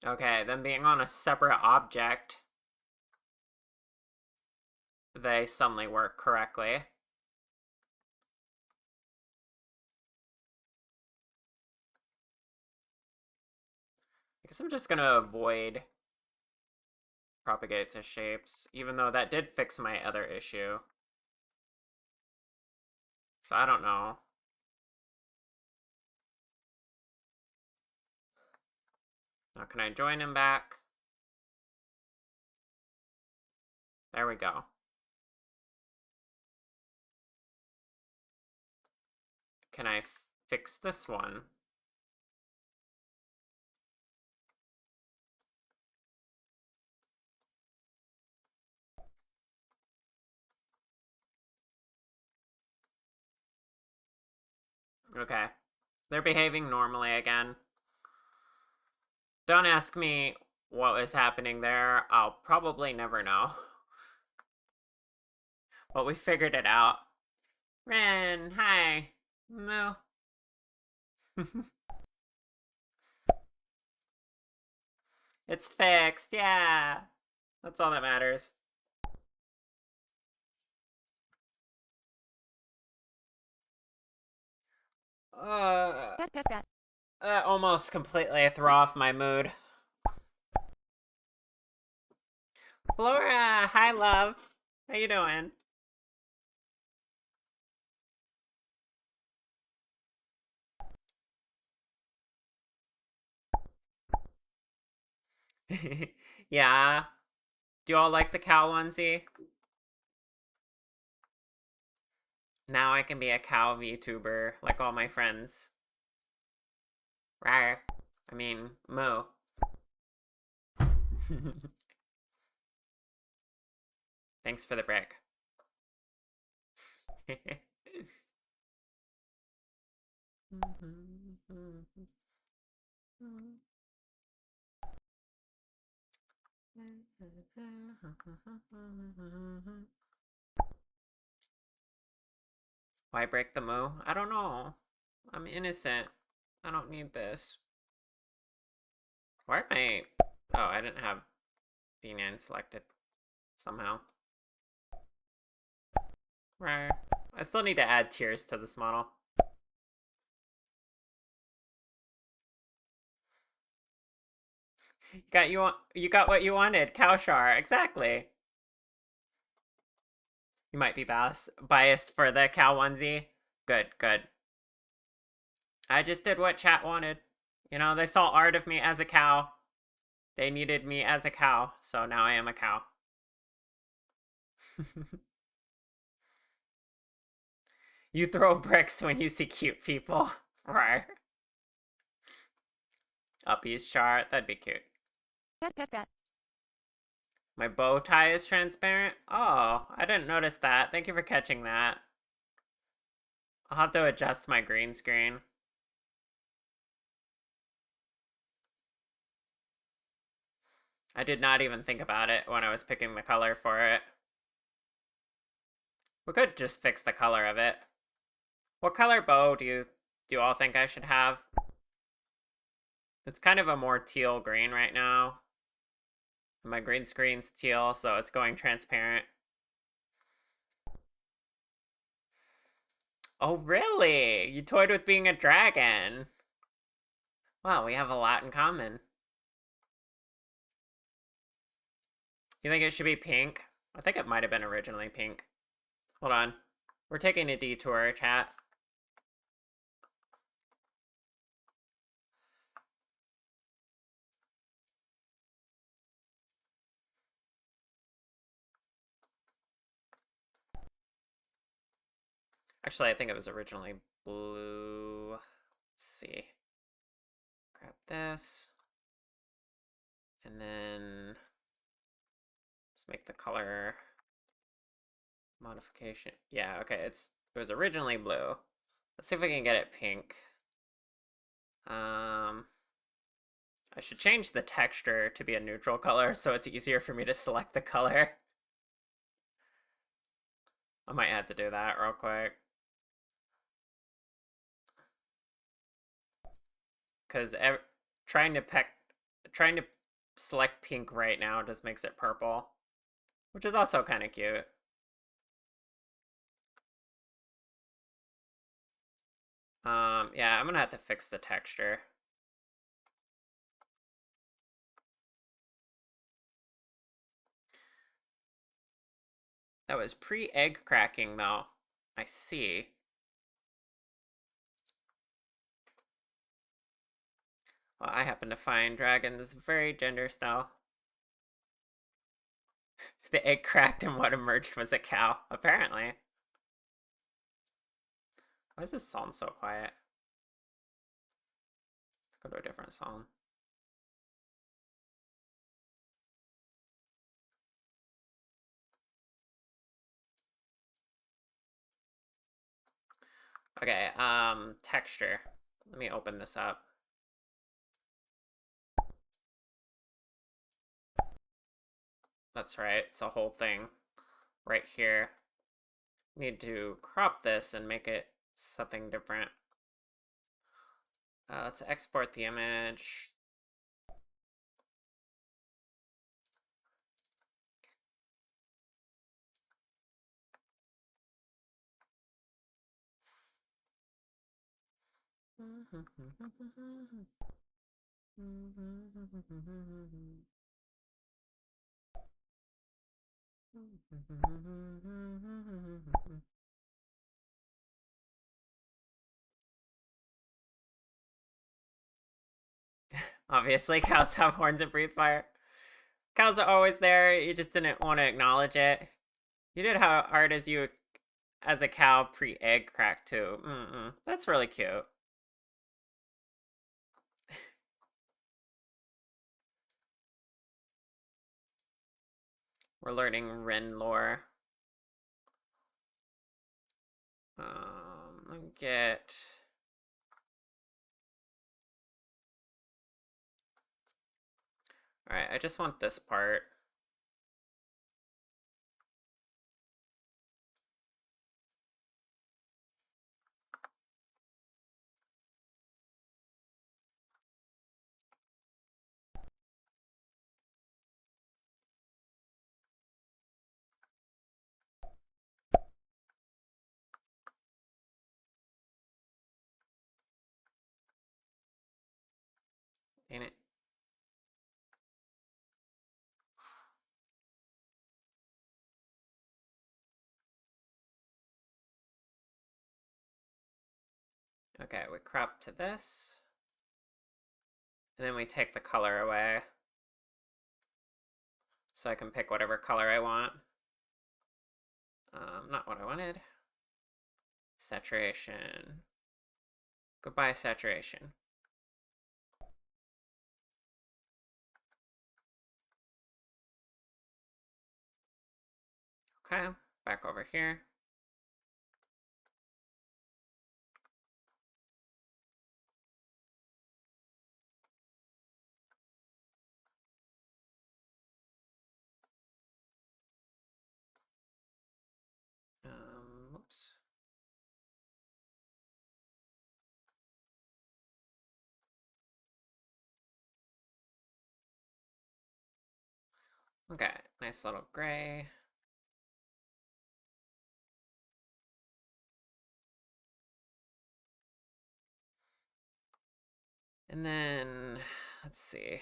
Okay, then being on a separate object, they suddenly work correctly. I guess I'm just gonna avoid propagate to shapes, even though that did fix my other issue. So I don't know. Now can I join him back? There we go. Can I fix this one? Okay. They're behaving normally again. Don't ask me what was happening there. I'll probably never know. But we figured it out. Ren, hi. No. It's fixed, yeah. That's all that matters. That almost completely threw off my mood. Flora, hi love. How you doing? Yeah. Do you all like the cow onesie? Now I can be a cow VTuber like all my friends. Rawr. I mean, moo. Thanks for the brick. Why break the moo? I don't know. I'm innocent. I don't need this. Why am I... Oh, I didn't have B9 selected somehow. Right. I still need to add tiers to this model. You got what you wanted, Kaushar. Exactly. You might be biased for the cow onesie. Good, good. I just did what chat wanted. You know, they saw art of me as a cow. They needed me as a cow, so now I am a cow. You throw bricks when you see cute people. Right. Uppies chart, that'd be cute. Pet. My bow tie is transparent? Oh, I didn't notice that. Thank you for catching that. I'll have to adjust my green screen. I did not even think about it when I was picking the color for it. We could just fix the color of it. What color bow do you all think I should have? It's kind of a more teal green right now. My green screen's teal, so it's going transparent. Oh, really? You toyed with being a dragon. Wow, we have a lot in common. You think it should be pink? I think it might have been originally pink. Hold on. We're taking a detour, chat. Actually, I think it was originally blue. Let's see. Grab this. And then let's make the color modification. Yeah, okay, it was originally blue. Let's see if we can get it pink. I should change the texture to be a neutral color so it's easier for me to select the color. I might have to do that real quick. Because trying to select pink right now just makes it purple, which is also kind of cute. Yeah, I'm gonna have to fix the texture. That was pre-egg cracking, though. I see. Well, I happen to find dragons very gender style. The egg cracked and what emerged was a cow, apparently. Why is this song so quiet? Let's go to a different song. Okay, texture. Let me open this up. That's right, it's a whole thing right here. Need to crop this and make it something different. Let's export the image. Obviously, cows have horns and breathe fire. Cows are always there, you just didn't want to acknowledge it. You did how art as you as a cow pre-egg crack too. That's really cute. We're learning Ren lore. get... Alright, I just want this part. Dang it. Okay, we crop to this. And then we take the color away. So I can pick whatever color I want. Not what I wanted. Saturation. Goodbye, saturation. Okay, back over here. Oops. Okay, nice little gray. And then, let's see.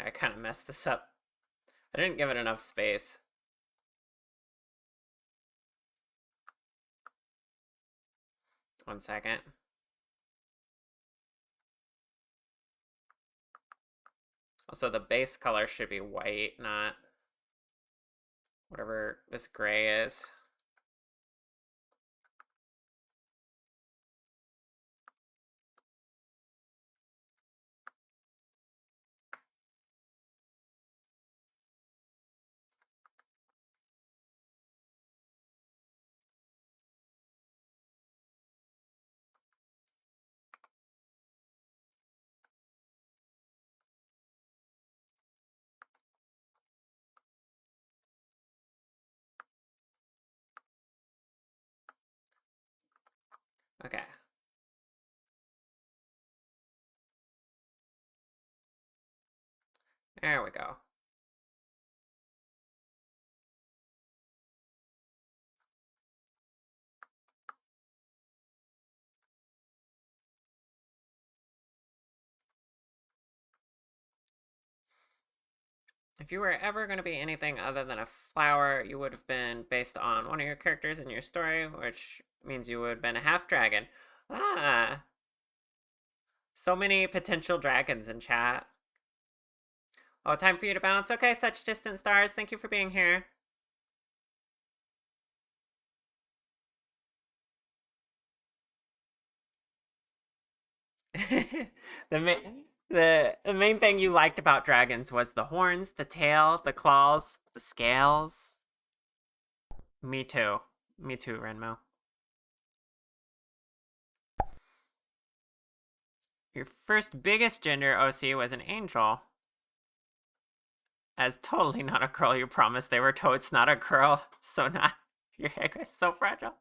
I kind of messed this up. I didn't give it enough space. One second. Also, the base color should be white, not whatever this gray is. Okay. There we go. If you were ever going to be anything other than a flower, you would have been based on one of your characters in your story, which means you would have been a half dragon. Ah! So many potential dragons in chat. Oh, time for you to bounce. Okay, such distant stars. Thank you for being here. The main thing you liked about dragons was the horns, the tail, the claws, the scales. Me too. Me too, Renmo. Your first biggest gender OC was an angel. As totally not a girl, you promised they were totes, not a girl. So not. Your egg is so fragile.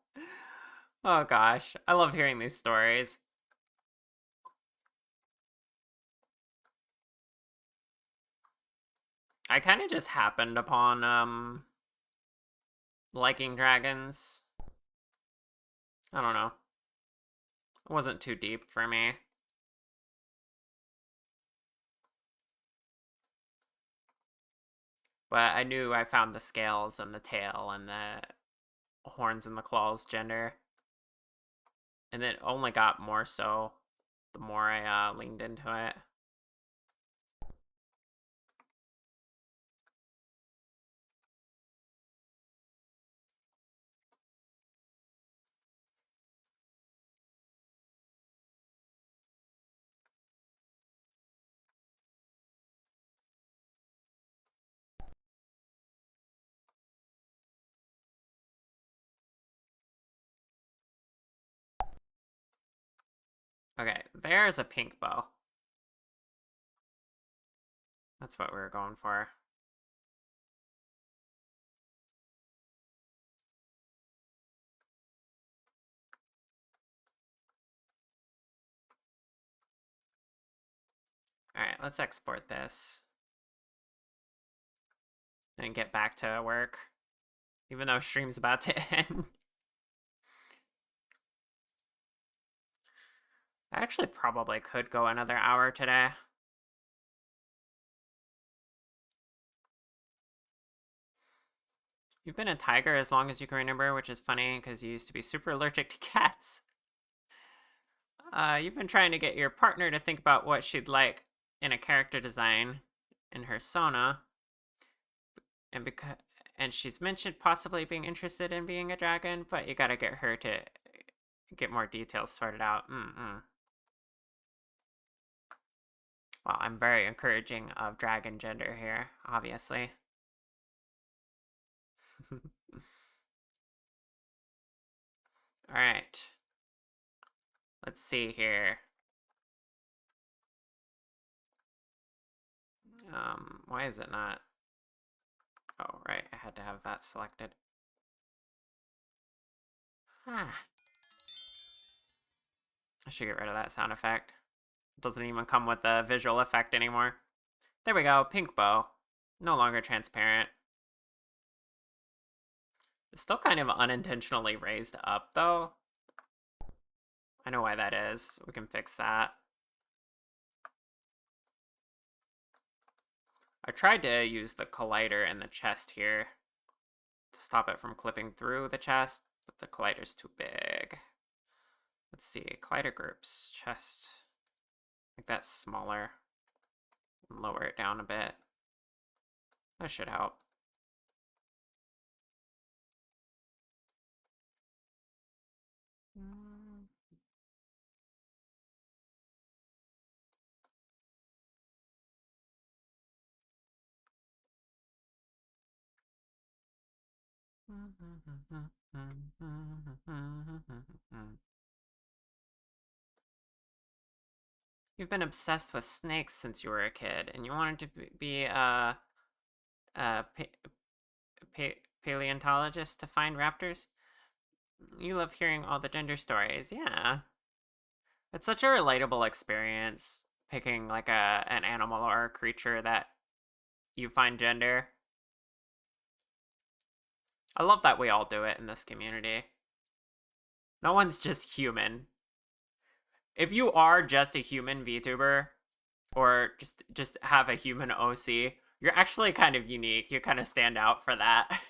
Oh gosh, I love hearing these stories. I kind of just happened upon liking dragons. I don't know. It wasn't too deep for me. But I knew I found the scales and the tail and the horns and the claws gender. And it only got more so the more I leaned into it. Okay, there's a pink bow. That's what we were going for. Alright, let's export this. And get back to work. Even though stream's about to end. I actually probably could go another hour today. You've been a tiger as long as you can remember, which is funny because you used to be super allergic to cats. You've been trying to get your partner to think about what she'd like in a character design in her Sona. And she's mentioned possibly being interested in being a dragon, but you gotta get her to get more details sorted out. Well, I'm very encouraging of dragon gender here, obviously. Alright. Let's see here. Why is it not? Oh, right, I had to have that selected. I should get rid of that sound effect. It doesn't even come with the visual effect anymore. There we go, pink bow. No longer transparent. It's still kind of unintentionally raised up, though. I know why that is. We can fix that. I tried to use the collider in the chest here to stop it from clipping through the chest, but the collider's too big. Let's see, collider groups, chest. Make that smaller. And lower it down a bit. That should help. You've been obsessed with snakes since you were a kid, and you wanted to be a paleontologist to find raptors. You love hearing all the gender stories, yeah. It's such a relatable experience, picking like an animal or a creature that you find gender. I love that we all do it in this community. No one's just human. If you are just a human VTuber, or just have a human OC, you're actually kind of unique. You kind of stand out for that.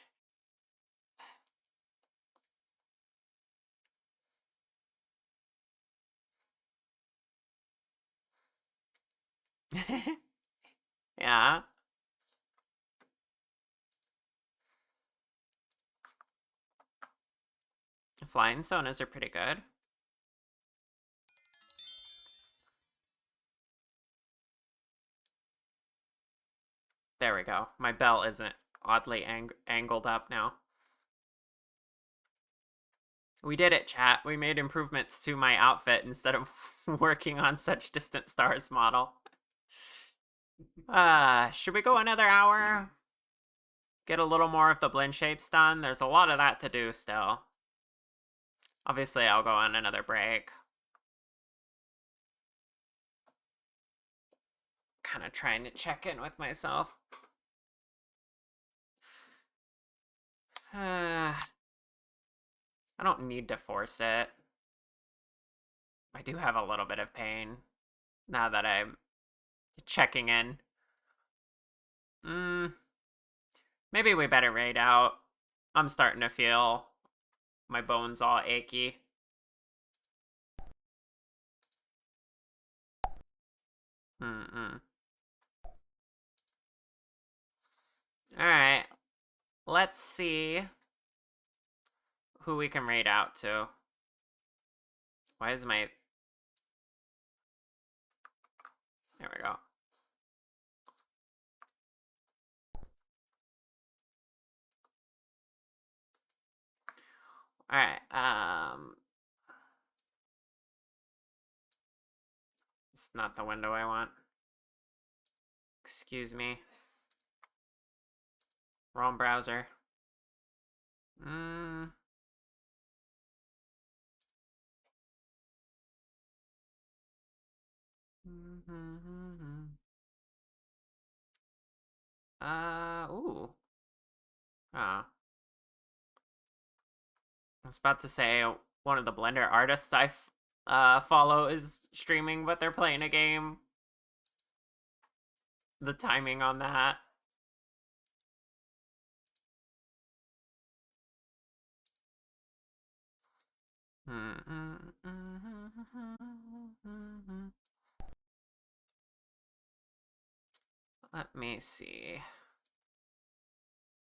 Yeah. Flying sonas are pretty good. There we go. My bell isn't oddly angled up now. We did it, chat. We made improvements to my outfit instead of working on SuchDistantStars model. Should we go another hour? Get a little more of the blend shapes done? There's a lot of that to do still. Obviously, I'll go on another break. Kind of trying to check in with myself. I don't need to force it. I do have a little bit of pain now that I'm checking in. Maybe we better raid out. I'm starting to feel My bones all achy. Mm-mm. Alright. Let's see who we can raid out to. Why is my... There we go. Alright, it's not the window I want. Excuse me. Wrong browser. Mm. Ooh. Oh. I was about to say one of the Blender artists I follow is streaming, but they're playing a game. The timing on that. Let me see.